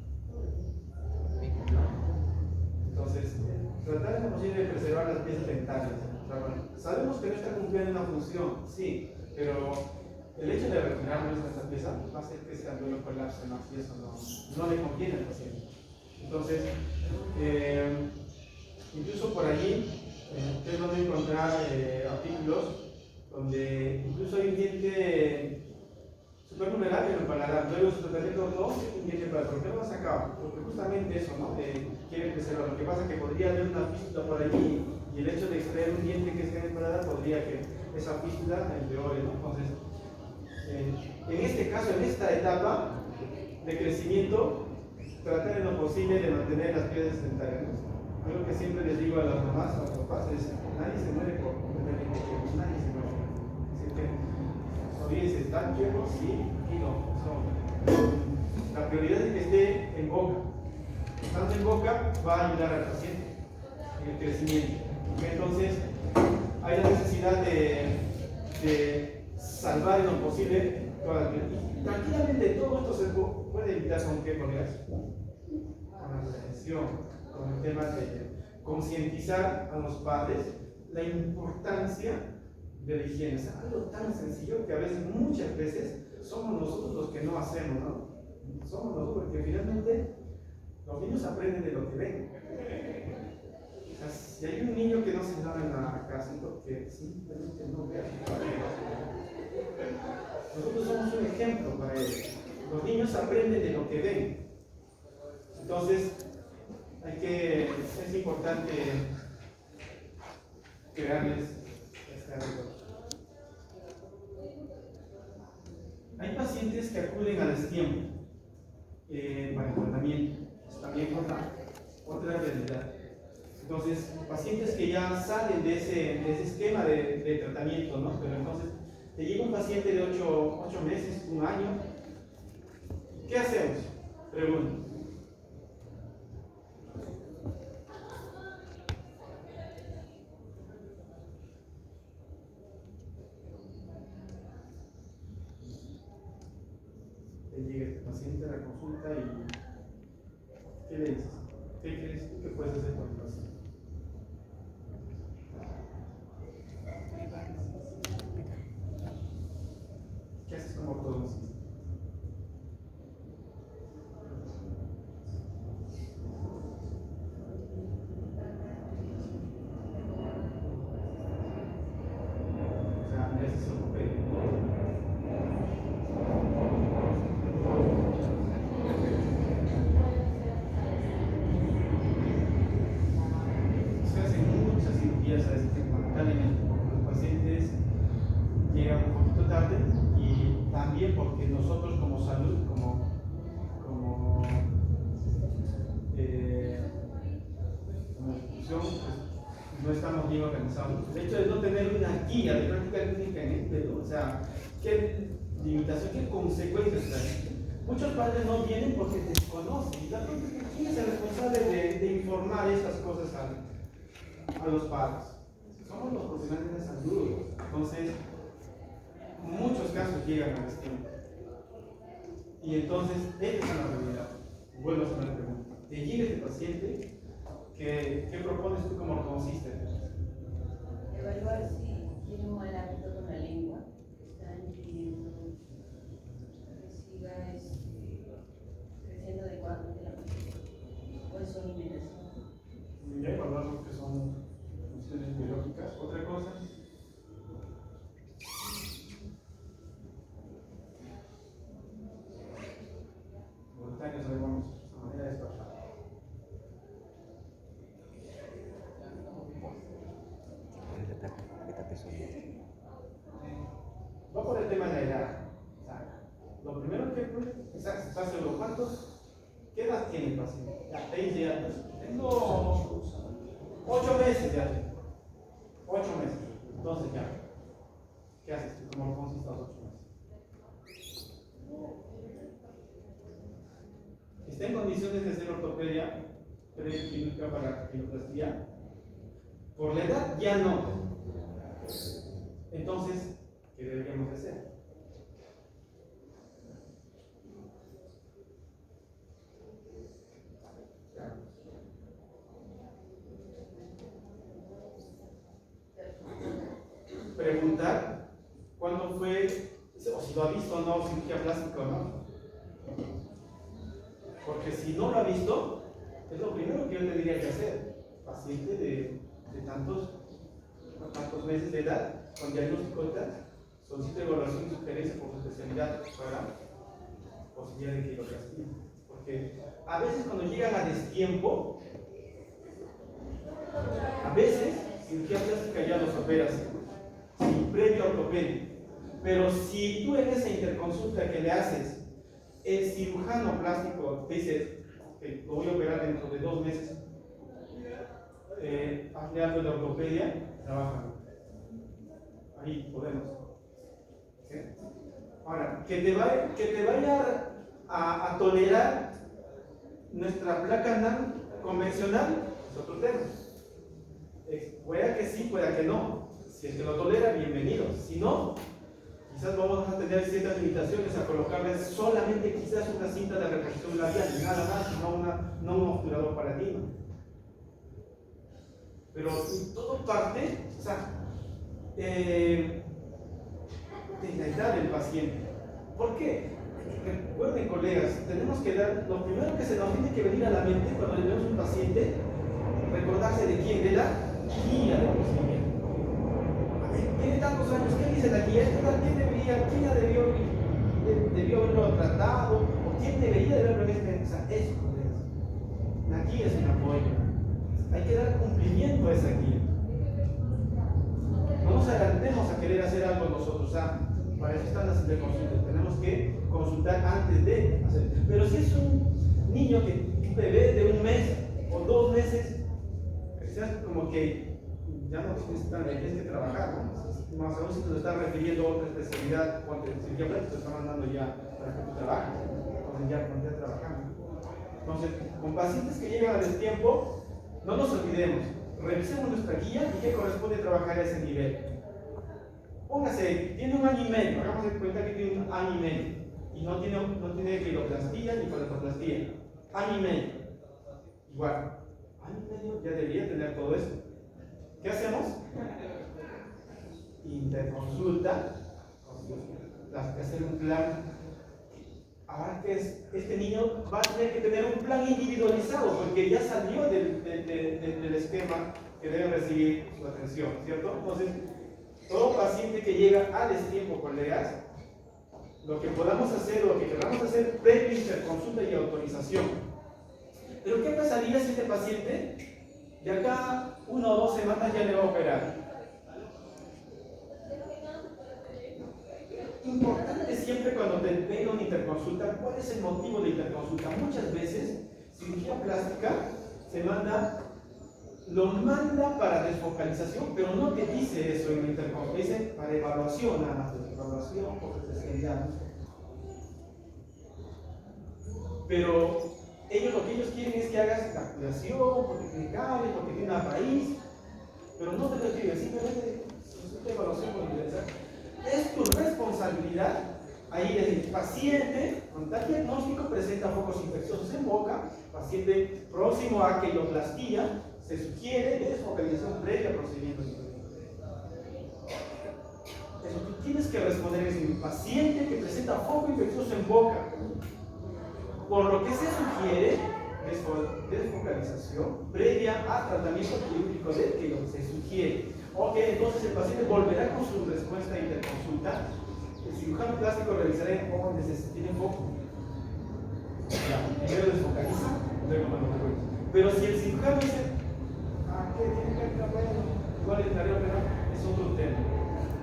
Entonces, tratar en lo posible de preservar las piezas dentarias. O sea, bueno, sabemos que no está cumpliendo una función, sí, pero el hecho de retirar esta pieza va a hacer que ese alveolo colapse más y eso no le conviene al paciente. Entonces, incluso por allí, ustedes van a encontrar artículos donde incluso hay un diente súper vulnerable en el paladar. Luego su tratamiento no un diente para ¿por qué no lo sacado? Porque justamente eso, ¿no? Quiere preservar. Lo que pasa es que podría haber una fístula por allí y el hecho de extraer un diente que esté en el paladar podría que esa fístula empeore, ¿no? Entonces, en este caso, en esta etapa de crecimiento, tratar en lo posible de mantener las piezas dentarias. Algo que siempre les digo a las mamás, a los papás, es nadie se muere por tener dientes, nadie se muere. Así que, olvídense, ¿están viejos? Sí y no. La prioridad es que esté en boca. Estando en boca va a ayudar al paciente en el crecimiento. Entonces, hay la necesidad de salvar en lo posible todas las vidas. Y tranquilamente todo esto se puede evitar con qué colegas. Con la prevención, con el tema de concientizar a los padres la importancia de la higiene. Es algo tan sencillo que a veces, muchas veces, somos nosotros los que no hacemos, ¿no? Somos nosotros, porque finalmente los niños aprenden de lo que ven. O sea, si hay un niño que no se lava en la casa, porque simplemente no ve. Nosotros somos un ejemplo para ellos. Los niños aprenden de lo que ven. Entonces, es importante crearles este hábito. Hay pacientes que acuden a destiempo para el tratamiento. Es también otra realidad. Entonces, pacientes que ya salen de ese esquema de tratamiento, ¿no? Pero entonces, te llega un paciente de 8 meses, un año. ¿Qué hacemos? Pregunto. Te llega este paciente a la consulta y ¿qué le dices? ¿Qué crees tú que puedes hacer por el paciente? ¿Qué haces como ortodoncista? O sea, le haces ortopedia. Se hacen muchas cirugías a este lamentablemente, porque los pacientes llegan un poquito tarde y también porque nosotros como salud, como institución, pues, no estamos bien organizados. El hecho de no tener una guía de práctica clínica en este, o sea, qué limitación, qué consecuencias trae. Muchos padres no vienen porque desconocen. ¿Quién es el responsable de informar estas cosas a los padres? Somos los profesionales de salud. Entonces, muchos casos llegan a destino. Y entonces, esta es la realidad. vuelvo a hacer una pregunta. Te llega este paciente, ¿qué propones tú como ortodoncista? Evaluar si tiene un mal hábito con la lengua, está impidiendo que siga creciendo adecuadamente la mano. ¿Cuáles son limitaciones? Ya evaluamos que son funciones biológicas. ¿Otra cosa? Voluntarios, vamos, a manera de desplazar. Va por el tema de la edad. O sea, lo primero que ¿estás seguro? ¿Qué edad tiene el paciente? Ya, 20 años. Tengo 8 meses ya. 8 meses. Entonces ya. ¿Qué haces tú? ¿Cómo consiste los 8 meses? ¿Está en condiciones de hacer ortopedia preclínica para quiroplastía? Por la edad ya no. Entonces, ¿qué deberíamos hacer? Preguntar cuándo fue, o si lo ha visto o no, cirugía plástica o no. Porque si no lo ha visto, es lo primero que yo tendría que hacer. Paciente de tantos meses de edad, con diagnóstico de edad, solicita evaluación y sugerencia por su especialidad para posibilidad de quiroplastía. Porque a veces cuando llegan a destiempo, a veces cirugía plástica ya los operas sin previa ortopedia. Pero si tú en esa interconsulta que le haces, el cirujano plástico te dice que lo voy a operar dentro de 2 meses, hazle algo de ortopedia, trabaja. Ahí podemos. ¿Sí? Ahora, que te vaya a tolerar nuestra placa NAM convencional es otro tema. Pueda que sí, pueda que no. Si es que lo tolera, bienvenido. Si no, quizás vamos a tener ciertas limitaciones a colocarles solamente quizás una cinta de reposición labial, nada más, no un obturador paradigma. Pero en todo parte, o sea, de la edad del paciente. ¿Por qué? Recuerden, colegas, tenemos que dar, lo primero que se nos tiene que venir a la mente cuando le vemos un paciente, recordarse de quién, de la guía del procedimiento. A ver, tiene tantos años, ¿qué dice la guía? ¿Quién debió haberlo tratado? ¿O quién debería de haberlo visto? O sea, eso, colegas. La guía es un apoyo. Hay que dar cumplimiento a esa guía. No nos adelantemos a querer hacer algo nosotros. Para eso están las interconsultas. Tenemos que consultar antes de hacer. Pero si es un niño, un bebé de 1 mes o 2 meses, quizás como que ya no tienes que trabajar, ¿no? Más aún si te lo están refiriendo a otra especialidad, cuando cirugía plástica te está mandando ya para que tú trabajes. Entonces ya trabajamos. Entonces, con pacientes que llegan a destiempo, no nos olvidemos, revisemos nuestra guía y qué corresponde trabajar a ese nivel. Póngase, tiene 1 año y medio, hagamos de cuenta que tiene 1 año y medio y no tiene quiroplastía ni colpoplastía. Año y medio. Igual, año y medio ya debería tener todo esto. ¿Qué hacemos? Interconsulta, hacer un plan. Ahora que este niño va a tener que tener un plan individualizado porque ya salió del esquema que debe recibir su atención, ¿cierto? Entonces, todo paciente que llega a destiempo, colegas, lo que podamos hacer, lo que queramos hacer, previa interconsulta y autorización. Pero ¿qué pasaría si este paciente de acá 1 o 2 semanas ya le va a operar? Importante siempre cuando te venga una interconsulta, ¿cuál es el motivo de interconsulta? Muchas veces, cirugía plástica lo manda para desfocalización, pero no te dice eso en la interconsulta, dice para evaluación nada más, evaluación por especialidad. Pero lo que ellos quieren es que hagas calculación, porque tiene cable, porque tiene una raíz, pero no te lo escriben, simplemente evaluación por universidad. Es tu responsabilidad Ahí es decir, paciente con tal diagnóstico presenta focos infecciosos en boca, paciente próximo a queloplastía, se sugiere desfocalización previa a procedimiento quirúrgico. Eso tú tienes que responder es un paciente que presenta foco infeccioso en boca, por lo que se sugiere desfocalización previa a tratamiento quirúrgico del que se sugiere. Ok, entonces el paciente volverá con su respuesta a interconsulta. El cirujano plástico revisará en cómo tiene foco. Ya, primero desfocaliza, luego manualmente. Pero si el cirujano dice, ¿qué tiene que entrar? Bueno, igual entraré a operar, es otro tema.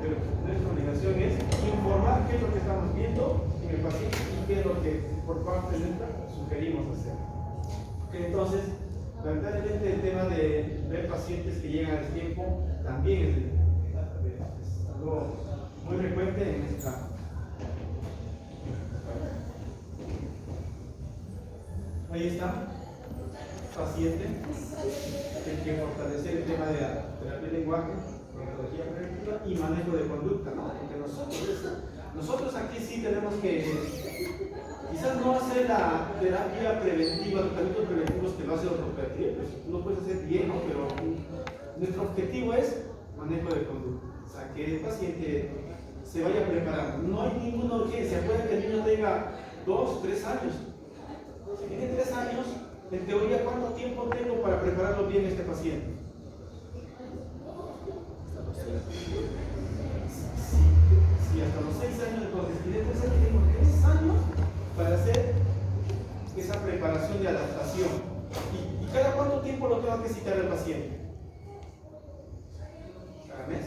Pero nuestra obligación es informar qué es lo que estamos viendo en el paciente y qué es lo que por parte nuestra sugerimos hacer. Okay, entonces, lamentablemente el tema de ver pacientes que llegan al tiempo también es algo muy frecuente en esta. Ahí está, paciente, hay que fortalecer el tema de la terapia de lenguaje, metodología preventiva y manejo de conducta, ¿no? Porque nosotros aquí sí tenemos que quizás no hacer la terapia preventiva, los tratamientos preventivos que lo hace ortopedia, pues tú lo puedes hacer bien, ¿no? Pero nuestro objetivo es manejo de conducta, o sea, que el paciente se vaya preparando. No hay ninguna urgencia, puede que el niño tenga 2, 3 años. Si tiene 3 años, en teoría, ¿cuánto tiempo tengo para prepararlo bien este paciente? Si hasta los 6 años, entonces tiene 3 años, tengo 3 años para hacer esa preparación de adaptación. ¿Y cada cuánto tiempo lo tengo que citar al paciente? ¿Cada mes?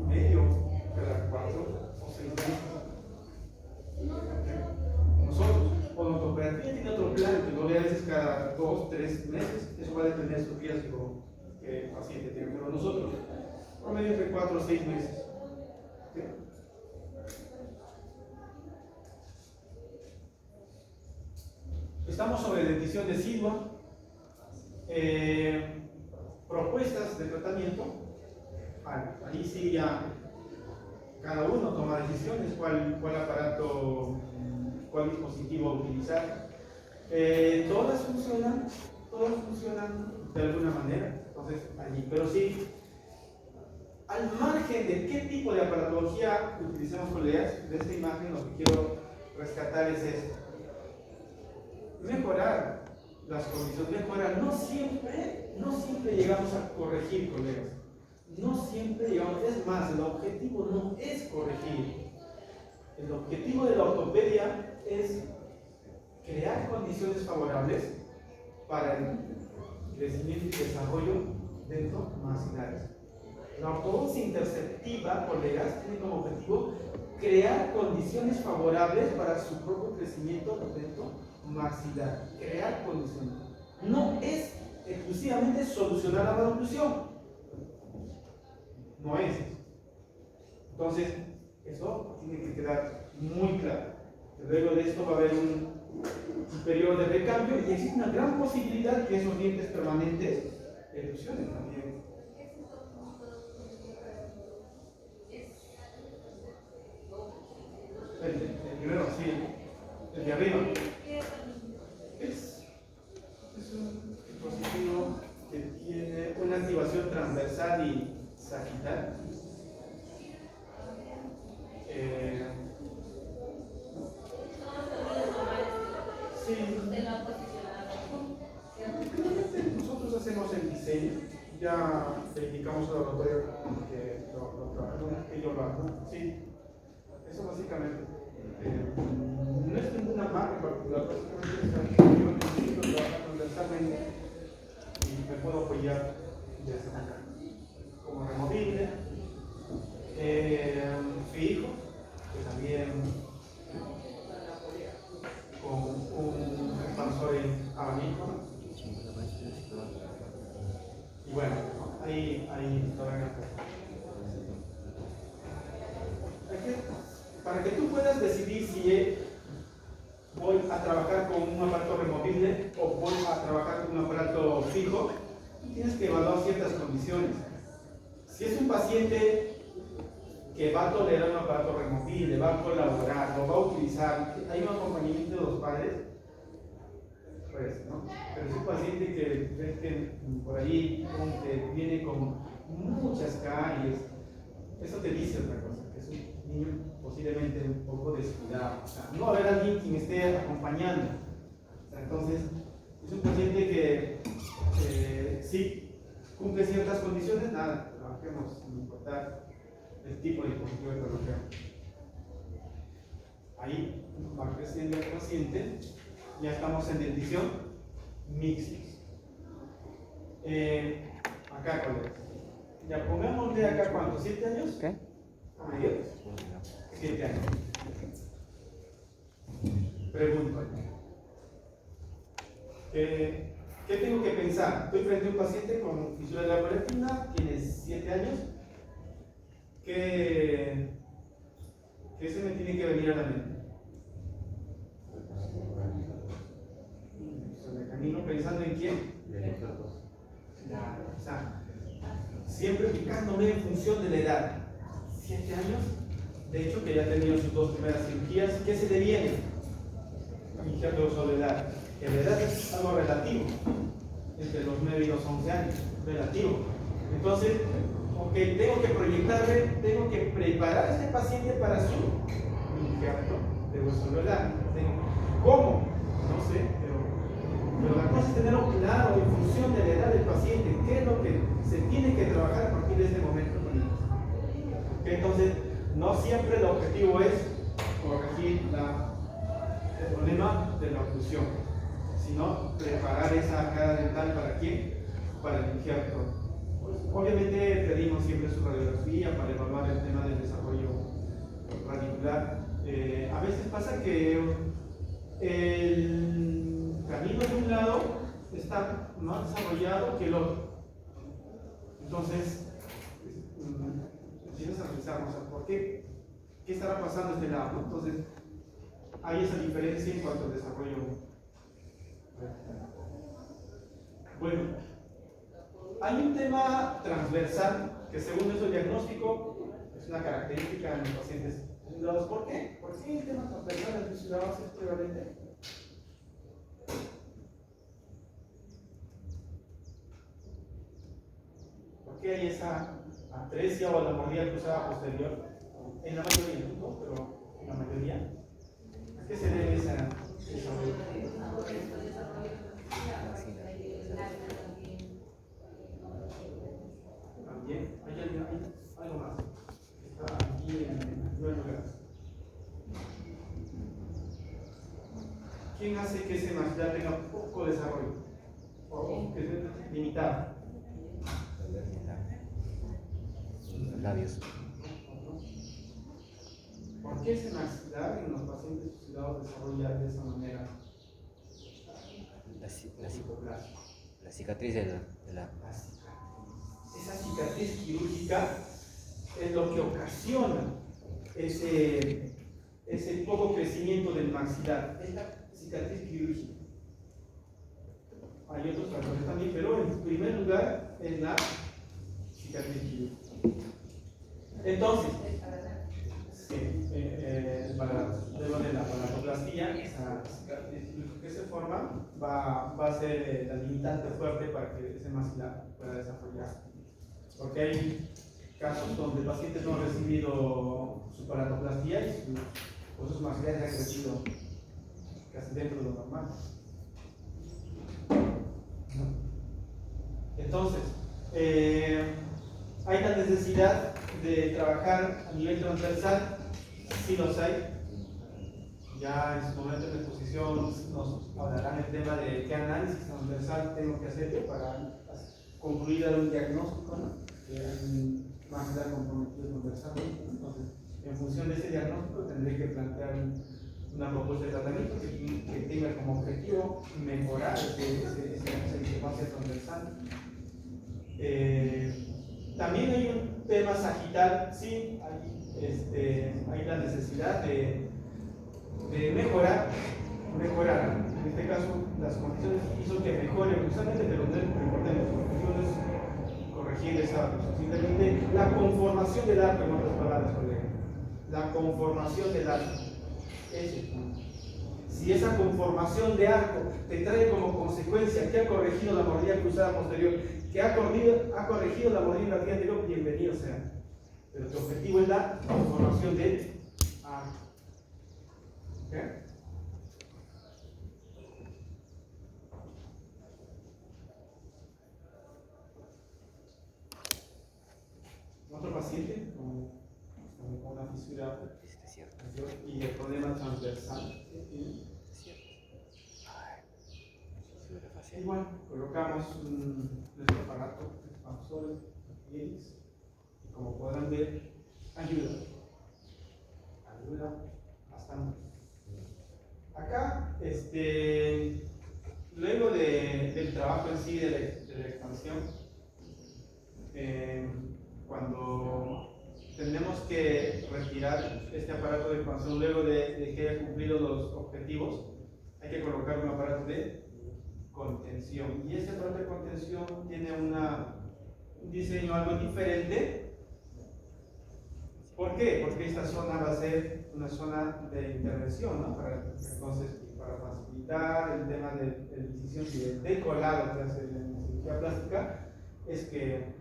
Medio, cada 4 o 6 meses. Nosotros, o la ortopedia tiene otro plan que lo ve a veces cada 2, 3 meses. Eso va a depender de su riesgo que el paciente tiene. Pero nosotros, promedio entre 4 o 6 meses. ¿Sí? Estamos sobre dentición decidua, propuestas de tratamiento. Ahí sí ya cada uno toma decisiones, cuál aparato, cuál dispositivo utilizar. Todas funcionan de alguna manera, entonces allí, pero sí, al margen de qué tipo de aparatología utilicemos, colegas, de esta imagen lo que quiero rescatar es esto: mejorar las condiciones, mejorar. No siempre llegamos a corregir, colegas. No siempre llegamos, es más, el objetivo no es corregir. El objetivo de la ortopedia es crear condiciones favorables para el crecimiento y desarrollo dentro maxilares. La ortodoncia interceptiva, colegas, tiene como objetivo crear condiciones favorables para su propio crecimiento dentro maxilar. Crear condiciones. No es exclusivamente solucionar la maloclusión. No es. Entonces, eso tiene que quedar muy claro. Luego de esto va a haber un periodo de recambio y existe una gran posibilidad que esos dientes permanentes erupcionen también. El primero, sí, el de arriba. Es un dispositivo que tiene una activación transversal y sagital. Sí. Nosotros hacemos el diseño, ya le indicamos al laboratorio que ellos lo hagan. Sí, eso básicamente. No es ninguna marca en particular, básicamente yo necesito trabajar transversalmente y me puedo apoyar desde acá. Como removible, fijo, que también con un expansor en abanico. Y bueno, ahí lo ven acá. Para que tú puedas decidir si voy a trabajar con un aparato removible o voy a trabajar con un aparato fijo, tienes que evaluar ciertas condiciones. Si es un paciente que va a tolerar un aparato removible, va a colaborar, lo va a utilizar, hay un acompañamiento de los padres, pues, ¿no? Pero es un paciente que ves que por ahí como que viene con muchas caries, eso te dice otra cosa, que es un niño posiblemente un poco descuidado, o sea, no va a haber alguien quien esté acompañando, o sea, entonces es un paciente que sí cumple ciertas condiciones, nada, trabajemos sin importar el tipo de dispositivo que trabajemos. Ahí va creciendo el paciente, ya estamos en dentición mixta. Acá, colegas. Ya pongámosle acá cuánto, ¿7 años? ¿Qué? ¿Medio? 7 años. Pregunto. ¿Qué tengo que pensar? Estoy frente a un paciente con fisura de la retina, tiene 7 años. ¿Qué se me tiene que venir a la mente? Me camino pensando en quién. O sea, siempre fijándome en función de la edad. 7 años, de hecho que ya ha tenido sus 2 primeras cirugías. ¿Qué se le viene? Cirugía de uso de edad. Que la edad es algo relativo, entre los 9 y los 11 años, relativo. Entonces, ok, tengo que proyectarme, tengo que preparar a este paciente para su injerto de hueso de edad. ¿Cómo? No sé, pero la cosa es tenerlo claro en función de la edad del paciente, qué es lo que se tiene que trabajar a partir de este momento con él. Okay, entonces, no siempre el objetivo es corregir el problema de la oclusión, sino preparar esa cara dental para quién, para el injerto. Pues, obviamente pedimos siempre su radiografía para evaluar el tema del desarrollo radicular. A veces pasa que el canino de un lado está más desarrollado que el otro. Entonces, empiezas a pensar, o sea, ¿por qué? ¿Qué estará pasando a este lado? Entonces, hay esa diferencia en cuanto al desarrollo. Bueno, hay un tema transversal que según nuestro diagnóstico es una característica en los pacientes fisurados. ¿Por qué? ¿Por qué el tema transversal en los fisurados es prevalente? ¿Por qué hay esa atresia o la mordida cruzada posterior? En la mayoría, no, pero en la mayoría. ¿A qué se debe esa? También, hay algo más. Está aquí en primer lugar. ¿Quién hace que ese maxilar tenga poco desarrollo? O que sea limitado. Los labios. ¿Por qué ese maxilar en los pacientes fisurados desarrolla de esa manera? La cicatriz de la... Esa cicatriz quirúrgica es lo que ocasiona ese poco crecimiento del maxilar. Es la cicatriz quirúrgica. Hay otros factores también, pero en primer lugar es la cicatriz quirúrgica. Entonces, luego de la palatoplastia, esa cicatriz quirúrgica que se forma va a ser la limitante fuerte para que ese maxilar pueda desarrollarse. Porque hay casos donde el paciente no ha recibido su palatoplastia y sus maxilares han crecido casi dentro de lo normal. Entonces, hay la necesidad de trabajar a nivel transversal, sí los hay. Ya en su momento de exposición nos hablarán el tema de qué análisis transversal tengo que hacer para concluir un diagnóstico, ¿no? Que hay un maxilar comprometido transversalmente. Entonces, en función de ese diagnóstico tendré que plantear una propuesta de tratamiento que tenga como objetivo mejorar esa discrepancia transversal. También hay un tema sagital, sí, hay la necesidad de mejorar, en este caso las condiciones hizo que mejore precisamente, pero no es lo importante, las condiciones corregir corrigiendo esa visión. Simplemente la conformación del arco, en otras palabras, colega. La conformación del arco. Ese es el punto. Si esa conformación de arco te trae como consecuencia que ha corregido la mordida cruzada posterior, que ha corregido la mordida invertida anterior, bienvenido sea. Pero tu objetivo es la conformación del arco. ¿Ok? Otro paciente con una fisura y el problema transversal. Igual, colocamos nuestro aparato expansor y como podrán ver, ayuda bastante. Acá, luego del trabajo en sí de la expansión, cuando tenemos que retirar este aparato de expansión luego de que haya cumplido los objetivos, hay que colocar un aparato de contención. Y este aparato de contención tiene un diseño algo diferente. ¿Por qué? Porque esta zona va a ser una zona de intervención, ¿no? Entonces, para facilitar el tema de la incisión y del decolado que hace la cirugía plástica, es que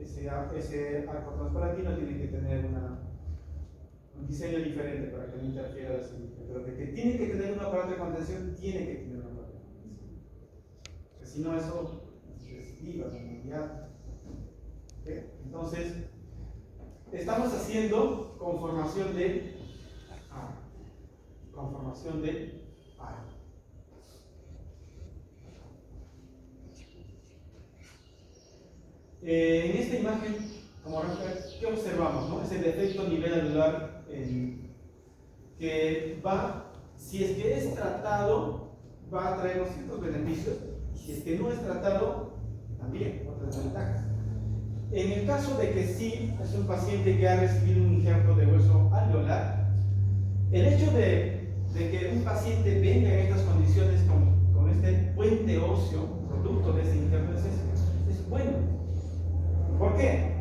ese arco transpalatino tiene que tener un diseño diferente para que no interfiera la cirugía. Pero de que tiene que tener un aparato de contención, tiene que tener un aparato de contención. Porque si no, eso desliga la movilidad. ¿Okay? Entonces, estamos haciendo conformación de arco. Conformación de arco. En esta imagen, como referencia, ¿qué observamos? ¿No? Es el defecto nivel anular que va, si es que es tratado, va a traer ciertos beneficios, y si es que no es tratado, también otras ventajas. En el caso de que sí es un paciente que ha recibido un injerto de hueso alveolar, el hecho de que un paciente venga en estas condiciones con este puente óseo, producto de ese injerto, es bueno. ¿Por qué?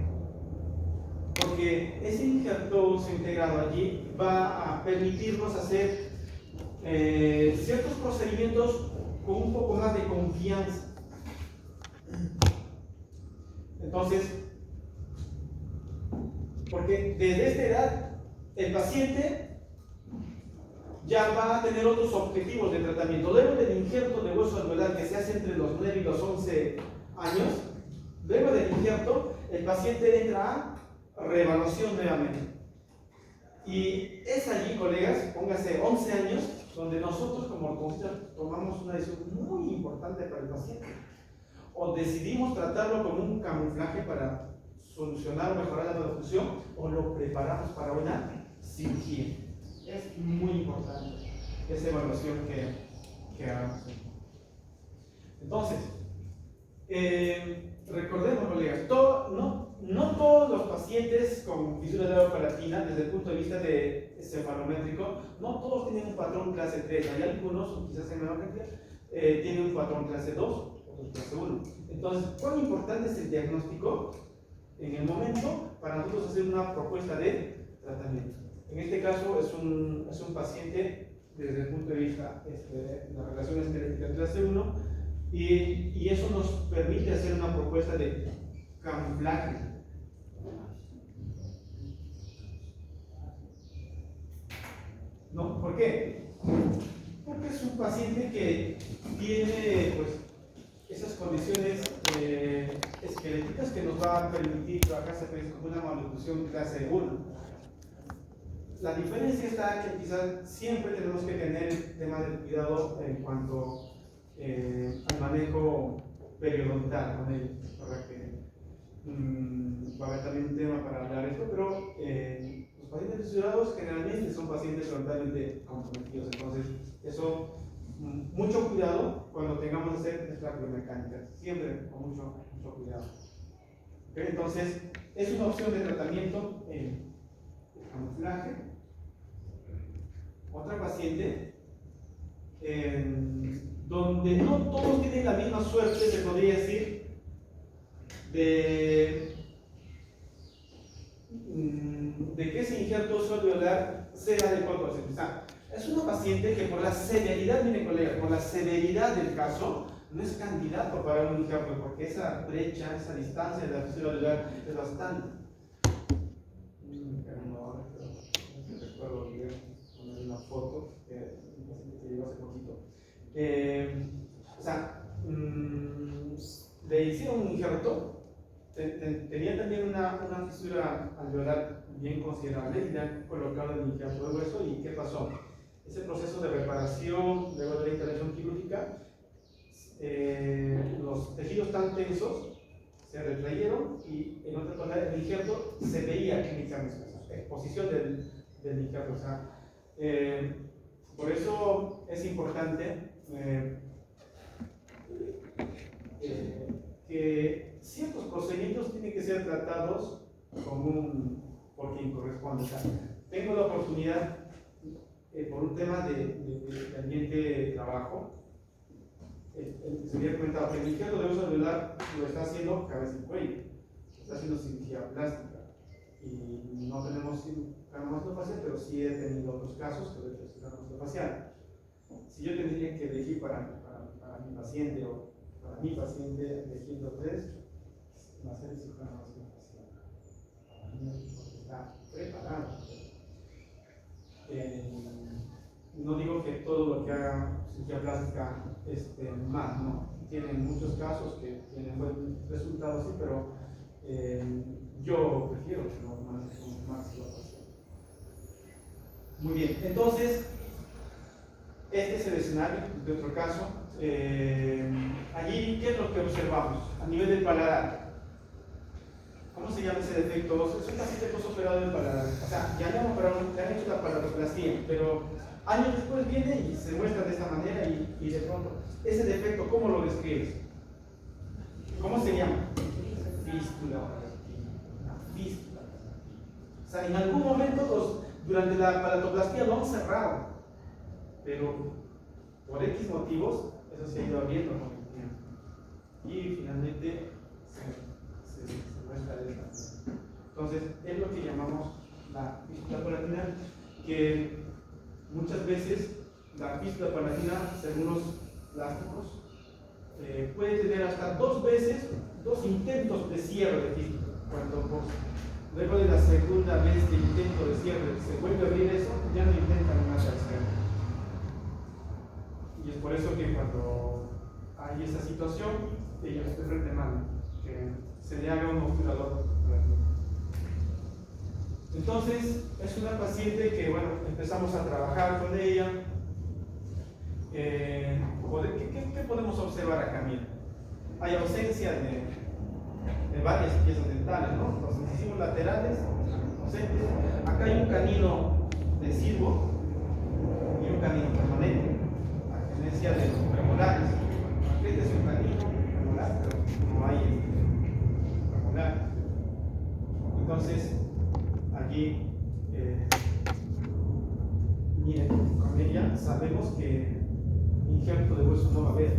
Porque ese injerto óseo integrado allí va a permitirnos hacer ciertos procedimientos con un poco más de confianza. Entonces, porque desde esta edad el paciente ya va a tener otros objetivos de tratamiento. Luego del injerto de hueso alveolar que se hace entre los 9 y los 11 años, luego del injerto, el paciente entra a reevaluación nuevamente. Y es allí, colegas, póngase 11 años, donde nosotros como ortodoncistas tomamos una decisión muy importante para el paciente. O decidimos tratarlo como un camuflaje para solucionar o mejorar la oclusión, o lo preparamos para una cirugía. Es muy importante esa evaluación que hagamos. Entonces, recordemos, colegas, no todos los pacientes con fisura de la palatina, desde el punto de vista de cefalométrico, no todos tienen un patrón clase 3. Hay algunos, quizás en menor cantidad, tienen un patrón clase 2, otros clase 1. Entonces, ¿cuán importante es el diagnóstico en el momento para nosotros hacer una propuesta de tratamiento? En este caso es un paciente desde el punto de vista de la relación esquelética clase 1 y eso nos permite hacer una propuesta de camuflaje. ¿No? ¿Por qué? Porque es un paciente que tiene pues, esas condiciones esqueléticas que nos va a permitir trabajarse como una malnutrición clase 1. La diferencia está que quizás siempre tenemos que tener el tema del cuidado en cuanto al manejo periodontal con él, para que va a haber también un tema para hablar de esto, pero los pacientes fisurados generalmente son pacientes frontalmente comprometidos, entonces eso, mucho cuidado cuando tengamos que hacer nuestra biomecánica, siempre con mucho cuidado. ¿Okay? Entonces, es una opción de tratamiento en camuflaje. Otra paciente donde no todos tienen la misma suerte, se podría decir, de que ese injerto alveolar sea adecuado para circunstancia. Es una paciente que por la severidad, miren colegas, por la severidad del caso, no es candidato para un injerto, porque esa brecha, esa distancia de la fístula alveolar es bastante. Recuerdo poner una foto que llegó hace poquito. O sea, le hicieron un injerto, tenía también una fisura alveolar bien considerable y le han colocado el injerto de hueso. ¿Y qué pasó? Ese proceso de reparación, luego de la intervención quirúrgica, los tejidos tan tensos se retrayeron y en otras palabras el injerto se veía clínicamente, exposición del injerto. O sea, por eso es importante que ciertos procedimientos tienen que ser tratados por quien corresponde. O sea, tengo la oportunidad, por un tema de ambiente de trabajo, se había comentado que el injerto de hueso alveolar lo está haciendo cabeza y cuello, está haciendo cirugía plástica. Y no tenemos craniomastoideo facial, pero sí he tenido otros casos que he hecho craniomastoideo facial. Si yo tendría que elegir para mi paciente o para mi paciente, elegiendo tres, va a ser el craniomastoideo facial. Para mí está preparado. No digo que todo lo que haga cirugía plástica esté mal, no. Tienen muchos casos que tienen buen resultado, sí, pero yo prefiero que no más lo facial. Muy bien, entonces, este es el escenario de otro caso. Allí, ¿qué es lo que observamos? A nivel del paladar. ¿Cómo se llama ese defecto? Es un paciente postoperado del paladar. O sea, ya le han hecho la paladoplastia, pero años después viene y se muestra de esta manera y de pronto, ese defecto, ¿cómo lo describes? ¿Cómo se llama? Fístula. Fístula. O sea, en algún momento durante la paladoplastia lo han cerrado, pero por X motivos eso se ha ido abriendo con el tiempo y finalmente se muestra de esta manera. Entonces es lo que llamamos la fístula palatina, que muchas veces la fístula palatina, según los plásticos, puede tener hasta 2 intentos de cierre de fístula. Cuando luego de la segunda vez de intento de cierre se vuelve a abrir eso, ya no intentan una tercera. Y es por eso que cuando hay esa situación, ellos se reclaman que se le haga un obturador. Entonces, es una paciente que, bueno, empezamos a trabajar con ella. ¿Qué podemos observar acá? Mira, hay ausencia de varias piezas dentales, ¿no? Los incisivos laterales ausentes. Acá hay un canino deciduo y un canino permanente, a diferencia de los premolares. Este es un canino premolar, pero no hay premolar. Entonces, aquí, miren, con ella sabemos que injerto de hueso no va a haber.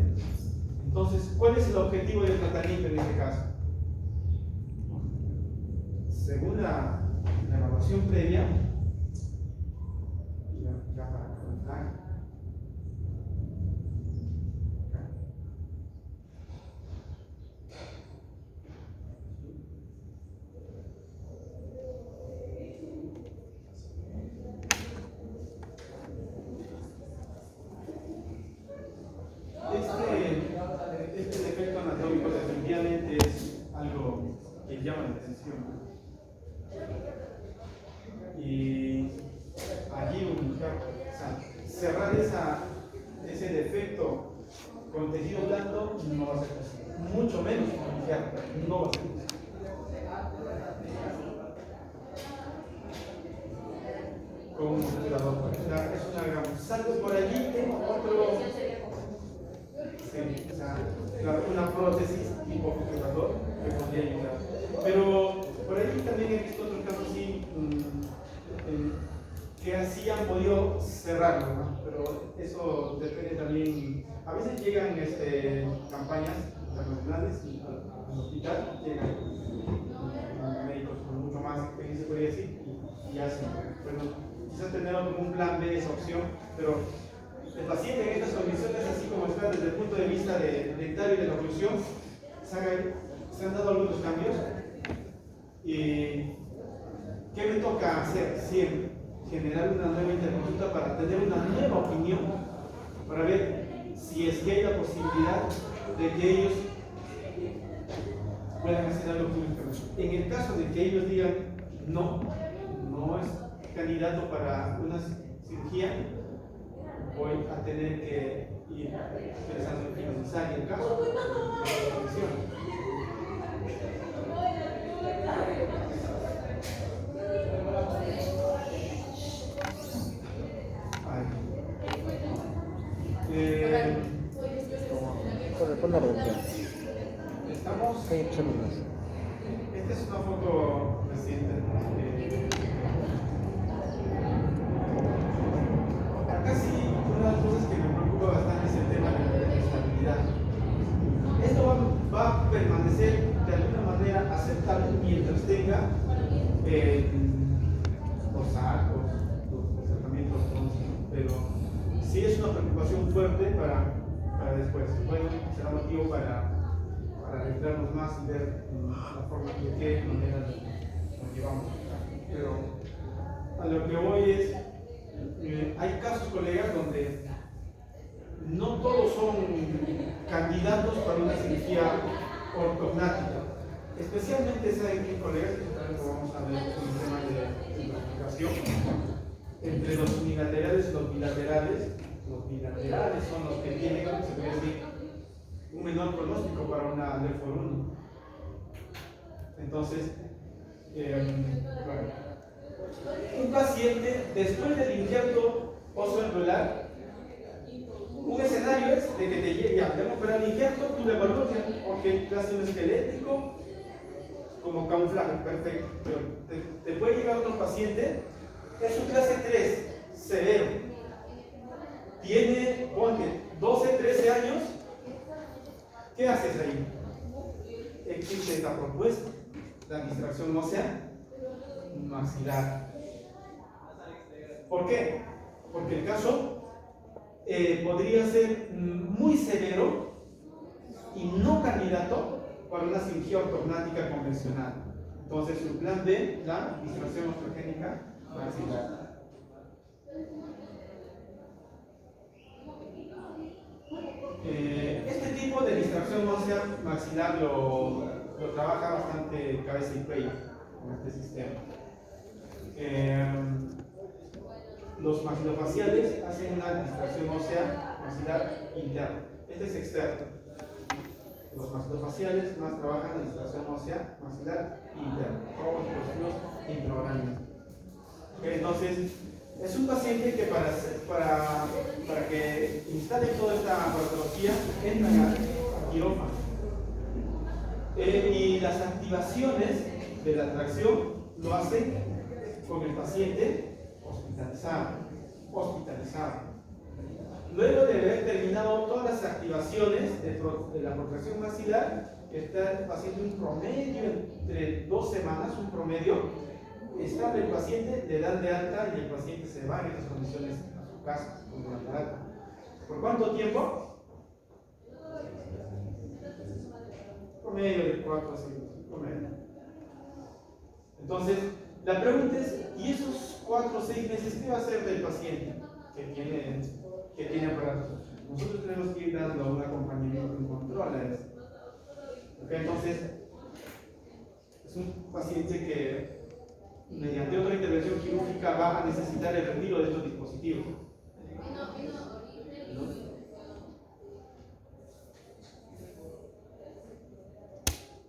Entonces, ¿cuál es el objetivo del tratamiento en este caso? Según la evaluación previa, ya para contar, este defecto anatómico definitivamente es algo que llama la atención. Y allí cerrar ese defecto con tejido blando no va a ser posible, mucho menos con injerto, no va a ser posible. Con un obturador, es una gran. Salgo por allí, tengo otro. Sí, o sea, una prótesis tipo obturador que podría ayudar. Pero por ahí también he visto otros casos así que así han podido cerrarlo, ¿no? Pero eso depende también. A veces llegan campañas internacionales y al hospital, llegan médicos con mucho más experiencia, podría decir, y hacen, bueno, quizás tener como un plan B esa opción, pero el paciente en estas condiciones, así como está desde el punto de vista dentario y de la oclusión, se han dado algunos cambios. ¿Y qué me toca hacer? Siempre generar una nueva interconsulta para tener una nueva opinión, para ver si es que hay la posibilidad de que ellos puedan hacer algo clínicamente. En el caso de que ellos digan no es candidato para una cirugía, voy a tener que ir pensando en finalizar el caso de la comisión. Pon la reducción. Estamos. Sí, segundos. Esta es una foto reciente. Acá sí, una de las cosas que me preocupa bastante es el tema de la estabilidad. Esto va a permanecer de alguna manera aceptable mientras tenga los arcos, los tratamientos, pero sí es una preocupación fuerte para después. Bueno, será motivo para adentrarnos más y ver la forma de qué manera nos llevamos. Pero a lo que voy es, hay casos, colegas, donde no todos son candidatos para una cirugía ortognática. Especialmente, ¿saben qué, colegas? Que también lo vamos a ver en el tema de simplificación. Entre los unilaterales y los bilaterales. Los bilaterales son los que tienen, se puede decir, un menor pronóstico para una LEFOR 1. Entonces, bueno, un paciente, después del injerto osteoalveolar, un escenario es de que te llegue, ya, tenemos que operar el injerto, tú le evalúas, ok, clase un esquelético, como camuflaje, perfecto. Pero te puede llegar otro paciente, es un clase 3, severo, tiene, ponte, 12, 13 años, ¿qué haces ahí? Existe esta propuesta, la distracción ósea maxilar. ¿Por qué? Porque el caso podría ser muy severo y no candidato para una cirugía ortognática convencional. Entonces, su plan B, la distracción osteogénica maxilar. Este tipo de distracción ósea maxilar lo trabaja bastante cabeza y cuello con este sistema. Los maxilofaciales hacen una distracción ósea maxilar interna. Este es externo. Los maxilofaciales más trabajan la distracción ósea maxilar interna. Todos los dispositivos intraorales. Entonces, es un paciente que para que instale toda esta patología entran a quirófano. Y las activaciones de la tracción lo hacen con el paciente hospitalizado. Luego de haber terminado todas las activaciones de la protracción maxilar, está haciendo un promedio entre 2 semanas, un promedio. Está el paciente, le dan de alta y el paciente se va en esas condiciones a su casa con la alta. ¿Por cuánto tiempo? Promedio de 4 a 6 meses. Promedio. Entonces, la pregunta es, ¿y esos 4 o 6 meses qué va a hacer del paciente que tiene aparatos? Nosotros tenemos que ir dando un acompañamiento, un control a eso. ¿Okay? Entonces, es un paciente que mediante otra intervención quirúrgica va a necesitar el retiro de estos dispositivos.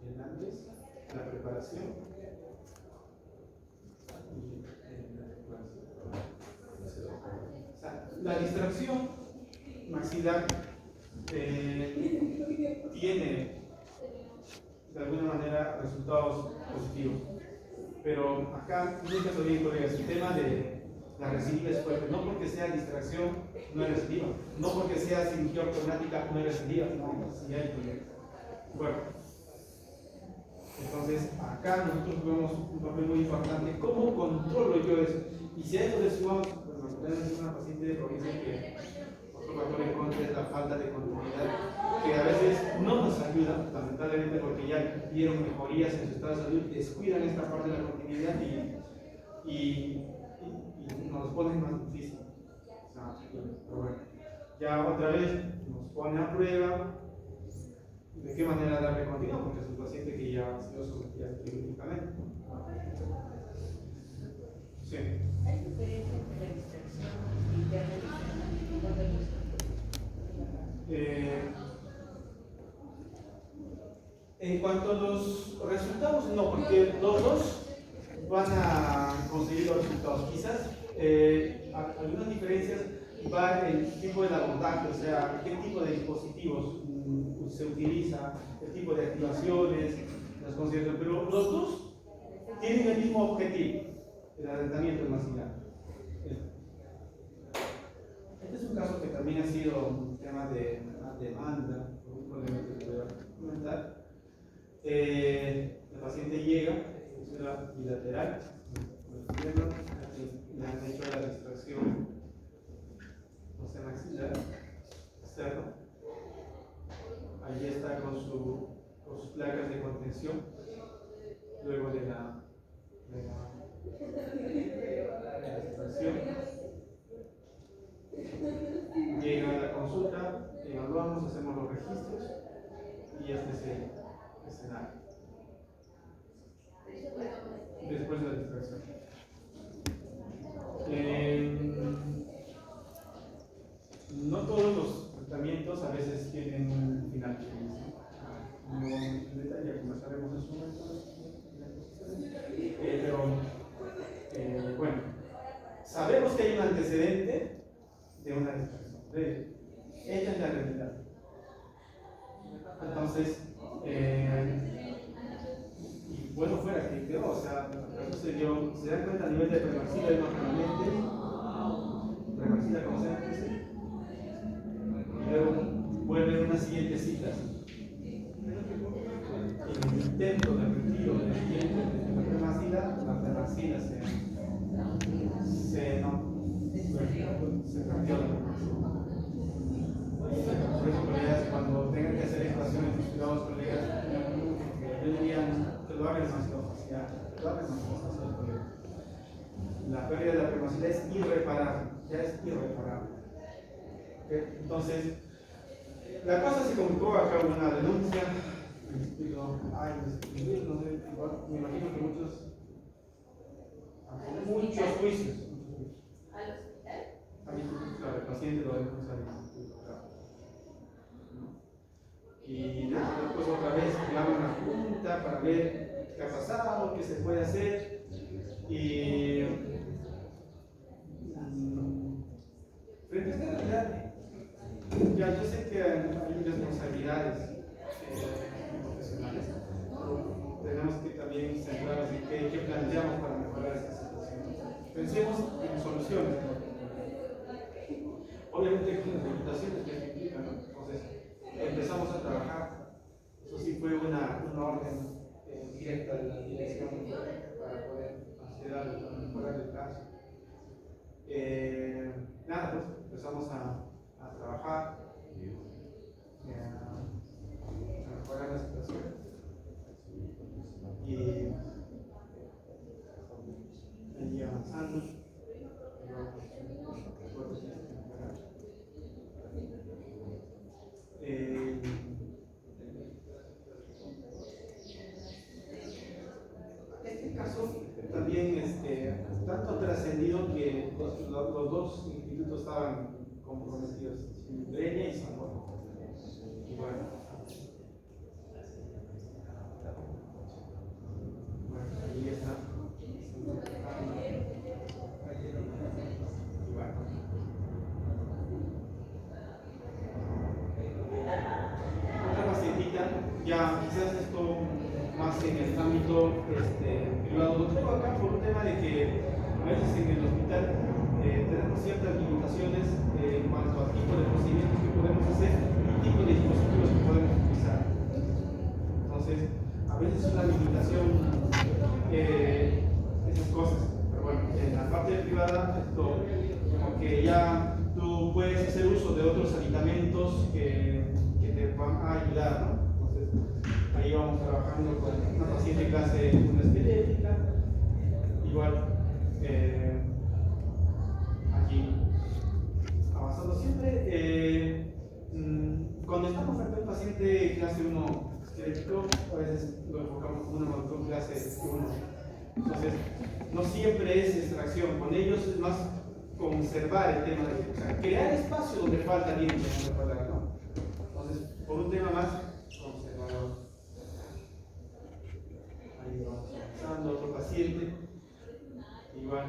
El antes, la preparación y la recuperación. O sea, la distracción maxilar tiene de alguna manera resultados positivos. Pero acá nunca se olviden, colegas, el tema de la recidiva es fuerte. No porque sea distracción no es recidiva, no porque sea cirugía ortognática no es recidiva, no, sí hay, colegas. Bueno, Entonces, acá nosotros jugamos un papel muy importante. ¿Cómo controlo yo eso? Y si a eso le sumamos, bueno, tenemos una paciente de provincia que otro factor en contra es la falta de continuidad, que a veces no nos ayuda, lamentablemente, porque ya vieron mejorías en su estado de salud, descuidan esta parte de la continuidad y nos ponen más difícil. O sea, pero bueno, ya otra vez nos pone a prueba de qué manera darle continuidad, porque es un paciente que ya ha sido sometido quirúrgicamente. Sí. ¿Hay diferencia entre la distracción interna y externa? ¿Cuándo hay En cuanto a los resultados, no, porque los dos van a conseguir los resultados. Quizás algunas diferencias va en el tipo de abordaje, o sea, qué tipo de dispositivos se utiliza, el tipo de activaciones, las consideraciones, pero los dos tienen el mismo objetivo, el adentamiento maxilar. Este es un caso que también ha sido un tema de demanda, un problema que voy a comentar. El paciente llega, es una bilateral, le han hecho la distracción maxilar externo. Allí está con sus placas de contención, luego de la distracción. Llega a la consulta, evaluamos, hacemos los registros y este es el escenario. Después de la distracción. No todos los tratamientos a veces tienen un final feliz. No en detalle, ya conversaremos en su momento. Pero bueno, sabemos que hay un antecedente de una distracción. Ella es la realidad. Entonces, y bueno, fuera que quedó, o sea, se dan cuenta a nivel de premaxila y no permanente, premaxila como se dice, y luego vuelven unas siguientes citas. En el intento de retiro del tiempo de la premaxila se cambió la premaxila. Por eso, colegas, cuando tengan que hacer ecuaciones, cuidados, colegas, yo diría que lo hagan demasiado fácil, colegas. La pérdida de la premaxila es irreparable, ya es irreparable. ¿Okay? Entonces, la cosa se comunicó acá una denuncia. No sé, me imagino que muchos juicios. ¿Al hospital? Claro, el paciente lo dejó salir. Y después otra vez llaman a la junta para ver qué ha pasado, qué se puede hacer. Y frente a esta realidad, ya yo sé que hay responsabilidades profesionales, pero tenemos que también centrarnos en qué planteamos para mejorar esta situación. Pensemos en soluciones. Obviamente con las limitaciones que implican, ¿no? Entonces, empezamos a trabajar. Eso sí fue una orden directa de la dirección para poder hacer algo, para mejorar el caso. Nada, pues empezamos a trabajar, a mejorar la situación. Y avanzando. Este caso también tanto trascendido que los dos institutos estaban comprometidos, Breña y San Juan. Y bueno, ahí está. Otra pacientita, ya quizás esto más en el ámbito privado. Lo traigo acá por un tema de que a veces en el hospital tenemos ciertas limitaciones en cuanto al tipo de procedimientos que podemos hacer y tipo de dispositivos que podemos utilizar. Entonces, a veces es una limitación ya tú puedes hacer uso de otros aditamentos que te van a ayudar, ¿no? Entonces, ahí vamos trabajando con una paciente clase 1 esquelética, igual, allí, avanzando siempre. Cuando estamos frente a un paciente clase 1 esquelético, a veces lo enfocamos como una clase 1. Entonces, no siempre es extracción, con ellos es más conservar el tema de, o sea, crear espacio donde falta diente, donde falta, ¿no? Entonces, por un tema más conservador. Ahí vamos avanzando, otro paciente, igual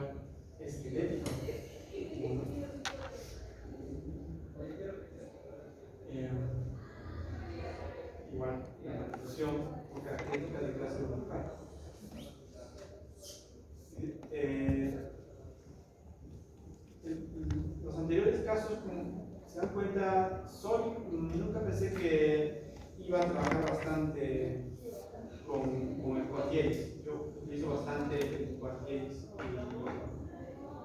esquelético. Igual, la manipulación con características de clase 1. Los anteriores casos, como se dan cuenta, nunca pensé que iba a trabajar bastante con el Quartiers. Yo utilizo bastante el Quartiers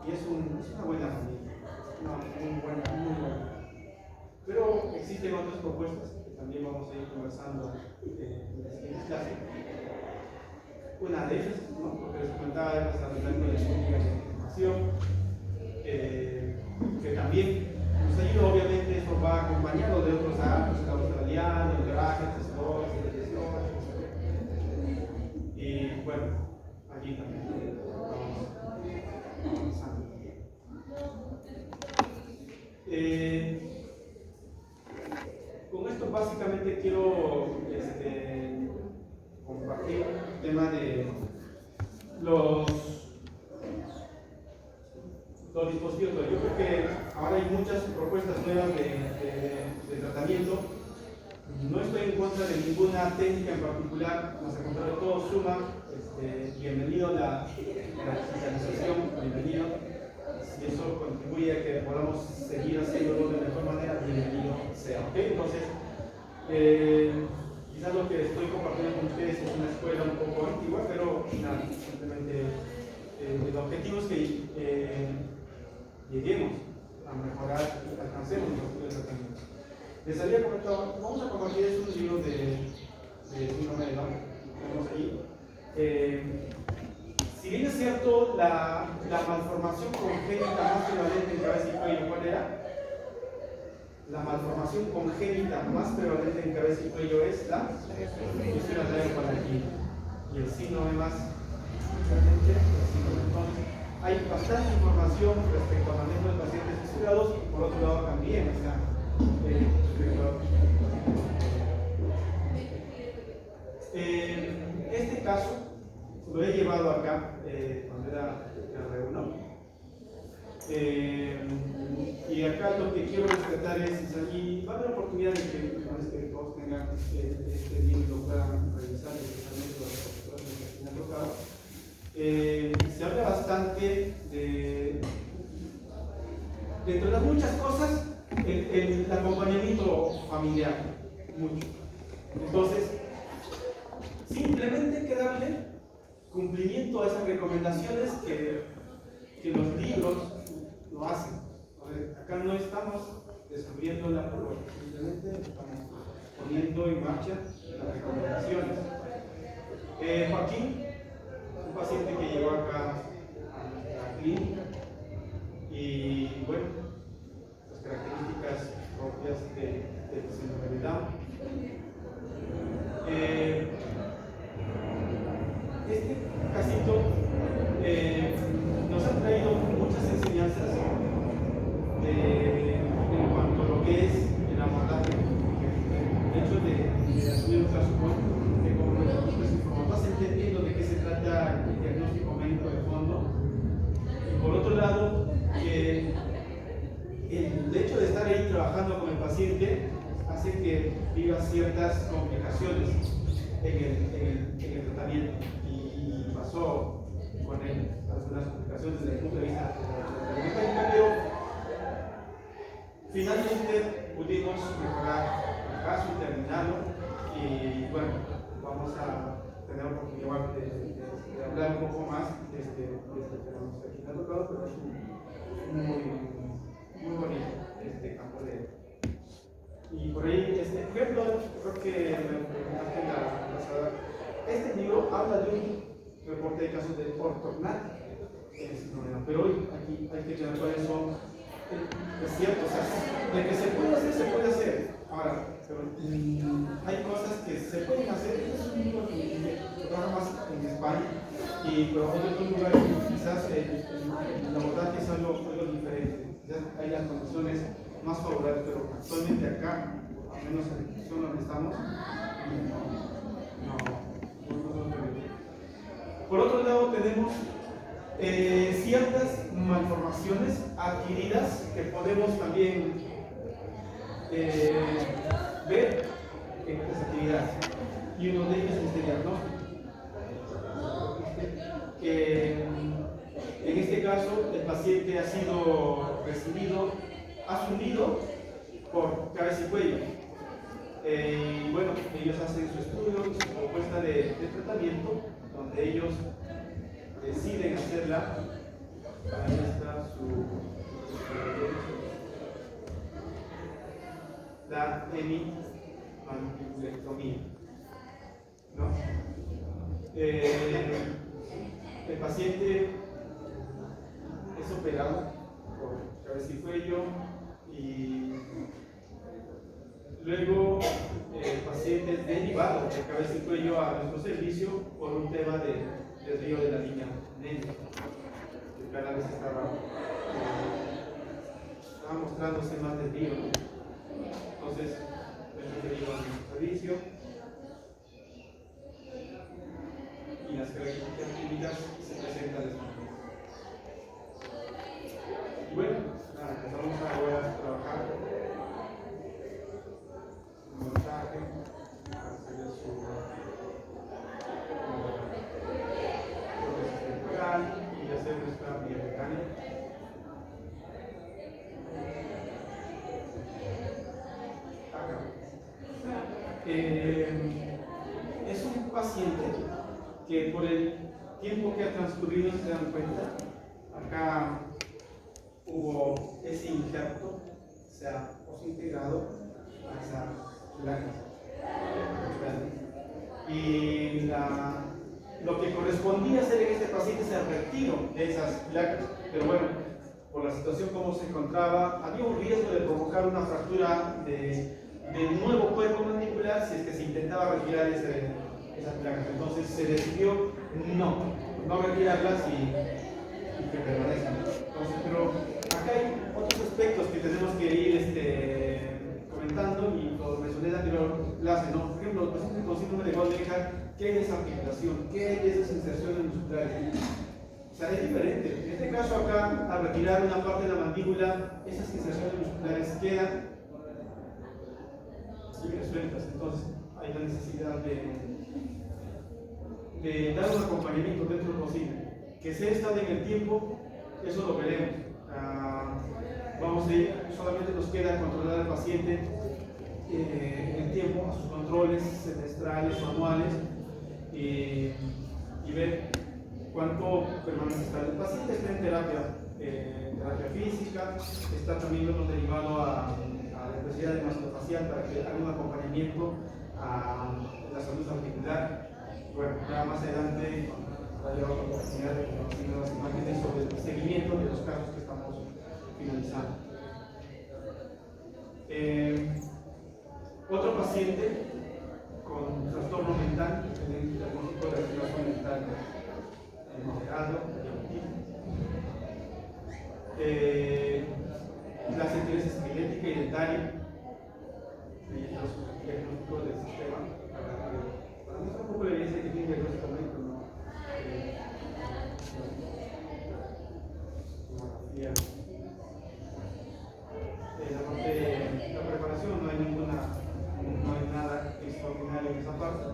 y es una buena familia, muy buena. Pero existen otras propuestas que también vamos a ir conversando en las siguientes clases. Una de ellas, ¿no? Porque les comentaba, es la de técnicas de información, que también nos ayuda. Obviamente esto va acompañado de otros datos, el australiano, el traje, y bueno, allí también vamos avanzando. Con esto básicamente quiero compartir el tema de los dispositivos. Yo creo que ahora hay muchas propuestas nuevas de tratamiento. No estoy en contra de ninguna técnica en particular, más al contrario, todo suma. Bienvenido a la digitalización, bienvenido. Si eso contribuye a que podamos seguir haciéndolo de mejor manera, bienvenido sea. ¿Okay? Entonces, quizás lo que estoy compartiendo con ustedes es una escuela un poco antigua, pero nada, simplemente el objetivo es que lleguemos a mejorar y alcancemos los estudios de tratamiento. Les había comentado, vamos a compartir un libro de síndrome de Down, tenemos ahí. Si bien es cierto, la malformación congénita más prevalente en cabeza y cuello, ¿cuál era? La malformación congénita más prevalente en cabeza y cuello es la distrofia y el síndrome más prevalente, el síndrome. Entonces, hay bastante información respecto al manejo de pacientes fisurados y por otro lado también, o sea, este caso lo he llevado acá cuando era R1, y acá lo que quiero rescatar es, y va a haber oportunidad de que todos tengan este libro, lo puedan revisar, especialmente los profesores que me han tocado. Se habla bastante de, dentro de las muchas cosas, el acompañamiento familiar, mucho. Entonces, simplemente hay que darle cumplimiento a esas recomendaciones que los libros lo hacen. Entonces, acá no estamos descubriendo la pólvora, simplemente estamos poniendo en marcha las recomendaciones. Joaquín, un paciente que llegó acá a la clínica y bueno, las características propias del síndrome de Down. Este casito nos ha traído muchas enseñanzas en cuanto a lo que es el abordaje, el hecho de asumir un caso que como nosotros informamos, vas entendiendo de qué se trata el diagnóstico médico de fondo, y por otro lado, el hecho de estar ahí trabajando con el paciente hace que viva ciertas complicaciones en el tratamiento, y pasó con él algunas complicaciones desde el punto de vista de la técnica, pero finalmente pudimos mejorar el caso y terminarlo, y bueno, vamos a tener oportunidad de hablar un poco más de este fenómeno que aquí me ha tocado, pero es un muy porque hay casos de ortognática en ese problema. Pero hoy aquí hay que tener cuáles son, es cierto, o sea, de que se puede hacer, se puede hacer. Ahora, pero, hay cosas que se pueden hacer, es un libro que trabaja más en España, pero hay otros lugares que quizás el abordaje es algo diferente, quizás hay las condiciones más favorables, pero actualmente acá, al menos en la institución donde estamos, no. Por otro lado, tenemos ciertas malformaciones adquiridas que podemos también ver en estas actividades. Y uno de ellos es este diagnóstico. En este caso, el paciente ha sido asumido por cabeza y cuello. Y bueno, ellos hacen su estudio, su propuesta de tratamiento, donde ellos deciden hacerla. Ahí está la hemimandibulectomía, ¿no? El paciente es operado por cabeza y cuello y luego el paciente es derivado de cabeza y cuello a nuestro servicio por un tema del río de la línea negra, que cada vez estaba mostrándose más del río, ¿no? Entonces, es referido a nuestro servicio y las características clínicas se presentan después. Y bueno, empezamos ahora a trabajar un montaje para hacer su prótesis temporal y hacer nuestra biomecánica. Es un paciente que por el tiempo que ha transcurrido se dan cuenta, acá hubo ese injerto, se ha integrado a esa placa. Y lo que correspondía hacer en este paciente es el retiro de esas placas, pero bueno, por la situación como se encontraba, había un riesgo de provocar una fractura del nuevo cuerpo mandibular si es que se intentaba retirar esas placas. Entonces se decidió no retirarlas y que permanezcan. Entonces, pero acá hay otros aspectos que tenemos que ir comentando y lo mencioné en la anterior clase, ¿no? Por ejemplo, los pacientes con síndrome de Goldberg, ¿qué hay de esa articulación? ¿Qué hay de esas inserciones musculares? O sea, es diferente. En este caso acá, al retirar una parte de la mandíbula, esas inserciones musculares quedan sueltas. Entonces, hay la necesidad de dar un acompañamiento dentro de lo posible. Que sea estable en el tiempo, eso lo veremos. Vamos a ir, solamente nos queda controlar al paciente en el tiempo, a sus controles semestrales o anuales y ver cuánto permanece estable. El paciente está en terapia física, está también luego derivado a la especialidad de mastofacial para que haga un acompañamiento a la salud articular. Bueno, ya más adelante daré otra oportunidad de conocer las imágenes sobre el seguimiento de los casos que estamos finalizando. Otro paciente con trastorno mental, el diagnóstico de retraso mental moderado, la sensibilidad esquelética y dentaria, y los diagnósticos del sistema. Para mí es un poco la evidencia que tiene diagnóstico médico, ¿no? La parte de la preparación no hay nada extraordinario en esa parte.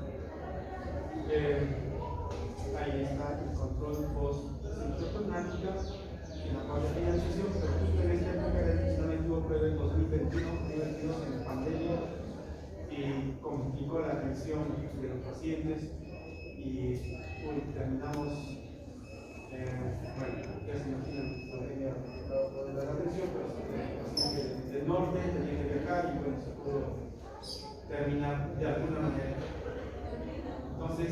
Ahí está el control post-sintomática en la parte de financiación, pero justo en esta época de finalmente hubo prueba en 2021 en pandemia y complicó la atención de los pacientes y terminamos, bueno, ya se imaginan, pandemia de la atención, pero el paciente del norte tenía que viajar y bueno, se pudo terminar de alguna manera. Entonces,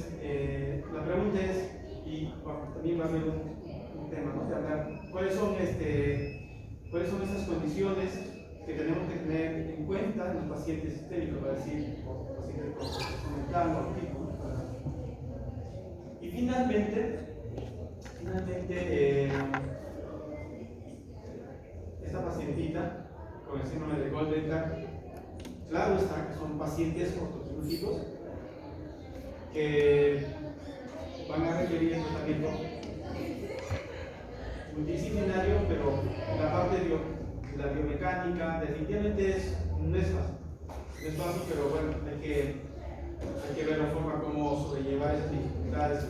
la pregunta es, Y bueno, también va a haber un tema, ¿no? De hablar cuáles son esas condiciones que tenemos que tener en cuenta en los pacientes sistémicos, para decir, o pacientes con trastorno mental o autismo, ¿no? Y finalmente, esta pacientita con el síndrome de Goldenberg, claro está que son pacientes ortoquirúrgicos que van a requerir un tratamiento multidisciplinario, pero la parte de la biomecánica definitivamente no es fácil. No es fácil, pero bueno, hay que ver la forma como sobrellevar esas dificultades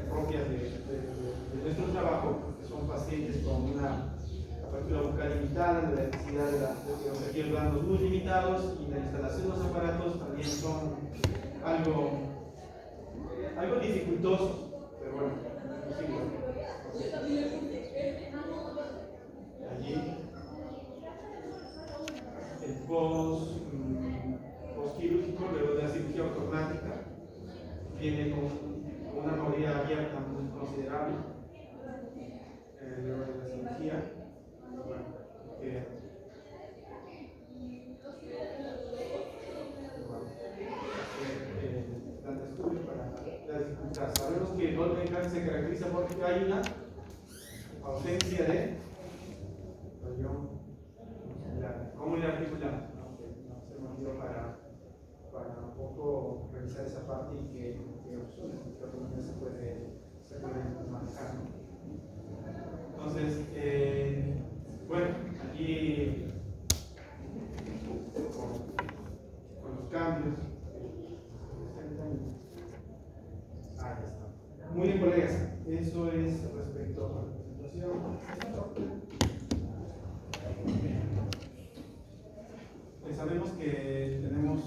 propias de nuestro trabajo, porque son pacientes con una apertura bucal limitada, la necesidad de los tejidos blandos muy limitados, y la instalación de los aparatos también son algo dificultosos, pero bueno, allí el postquirúrgico, luego de la cirugía ortognática, viene con una movilidad abierta muy considerable, luego de la cirugía. Sabemos que el Goldenberg se caracteriza porque hay una ausencia de cómo le articulamos, ¿no? Se me olvidó para un poco revisar esa parte y qué opciones se pueden manejar, ¿no? Entonces, bueno, aquí con los cambios. Ahí está. Muy bien, colegas. Eso es respecto a la presentación. Sabemos que tenemos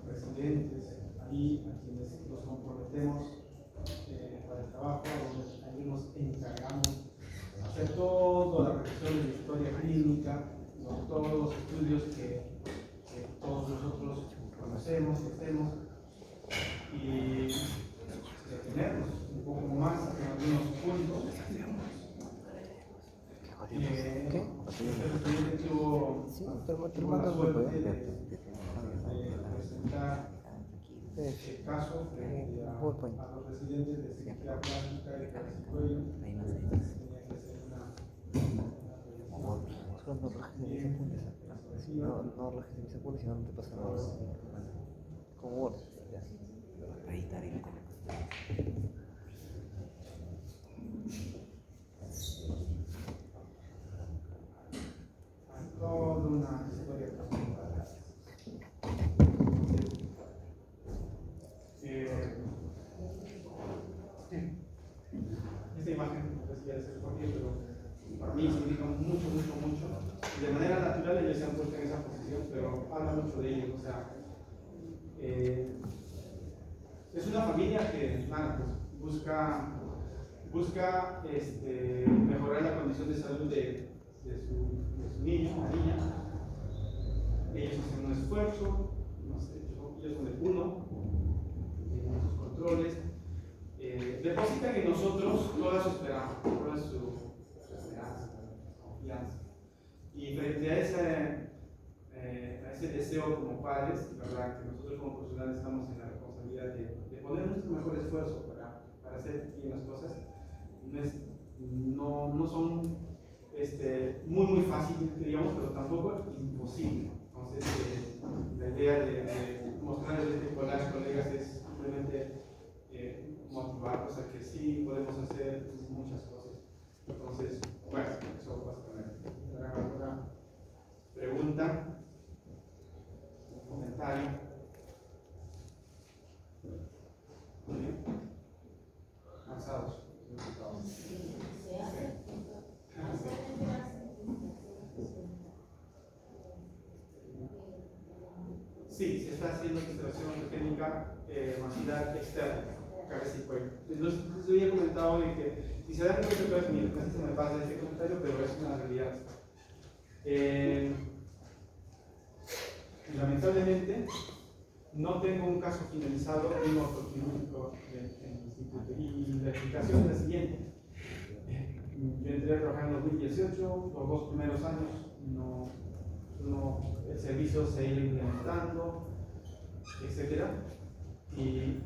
residentes ahí a quienes nos comprometemos para el trabajo, donde ahí nos encargamos de hacer toda la revisión de la historia clínica, todos los estudios que todos nosotros conocemos, hacemos, y detenernos un poco más en algunos puntos. El estudiante tuvo la suerte de presentar el caso frente a los residentes de cirugía plástica y cuello. Tenía que hacer una no rajes de mis apuntes, si no te pasa nada. Como Word. toda una historia transformada. Esta imagen, no sé si ya les compartí, pero para mí significa mucho. De manera natural ellos se han puesto en esa posición, pero habla mucho de ellos. O sea, es una familia que pues, busca mejorar la condición de salud de su niño o niña. Ellos hacen un esfuerzo, no sé, ellos son el uno, tienen sus controles, depositan en nosotros toda su esperanza, toda su esperanza, confianza. Y frente a ese deseo como padres, ¿verdad? Que nosotros como profesionales estamos en la responsabilidad de poner nuestro mejor esfuerzo para hacer bien las cosas, no son muy fáciles, digamos, pero tampoco imposible. Entonces, la idea de mostrarles este collage, colegas, es simplemente motivarlos a que sí podemos hacer muchas cosas. Entonces, bueno, eso básicamente. ¿Alguna pregunta? ¿Un comentario? Muy bien. Avanzados. Sí, se está haciendo instalación técnica maxilar externa, cabeza y cuello. Les había comentado de que, si se dan cuenta, casi se me pasa este comentario, pero es una realidad. Lamentablemente, no tengo un caso finalizado en ortoquirúrgico en el instituto. Y la explicación es la siguiente. Yo entré a trabajar en 2018, los 2 primeros años el servicio se iba implementando, etc. Y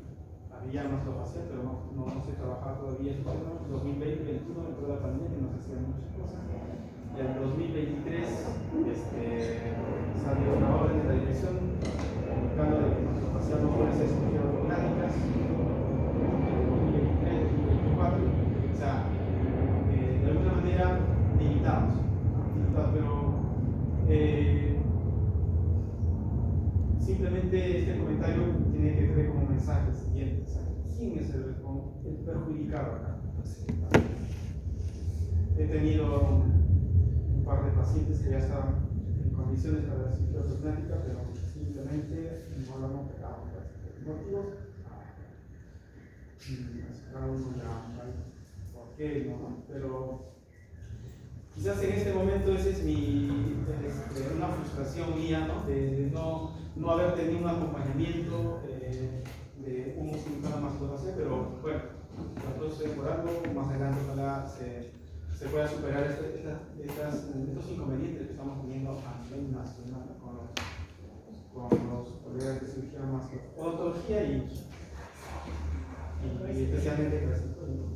había mastofacial, pero no se trabajaba todavía. En 2020-2021 entró la pandemia y no se hacían muchas cosas. Y en 2023 salió una orden de la dirección indicando de que mastofacial no puede ser cirugía ortognáticas en 2023-2024. O sea, de alguna manera limitados, pero simplemente este comentario tiene que ver como un mensaje siguiente. O sea, ¿quién es el perjudicado acá? He tenido un par de pacientes que ya estaban en condiciones para la cirugía ortognática, pero simplemente no lo han operado por motivos. Cada uno ya por qué, ¿no? Pero quizás en este momento esa es una frustración mía, ¿no? De no haber tenido un acompañamiento de un cirujano mastofacial, pero bueno, las cosas se por algo, más adelante ojalá se pueda superar estos inconvenientes que estamos teniendo a nivel nacional con los colegas de cirugía mastofacial, odontología y especialmente con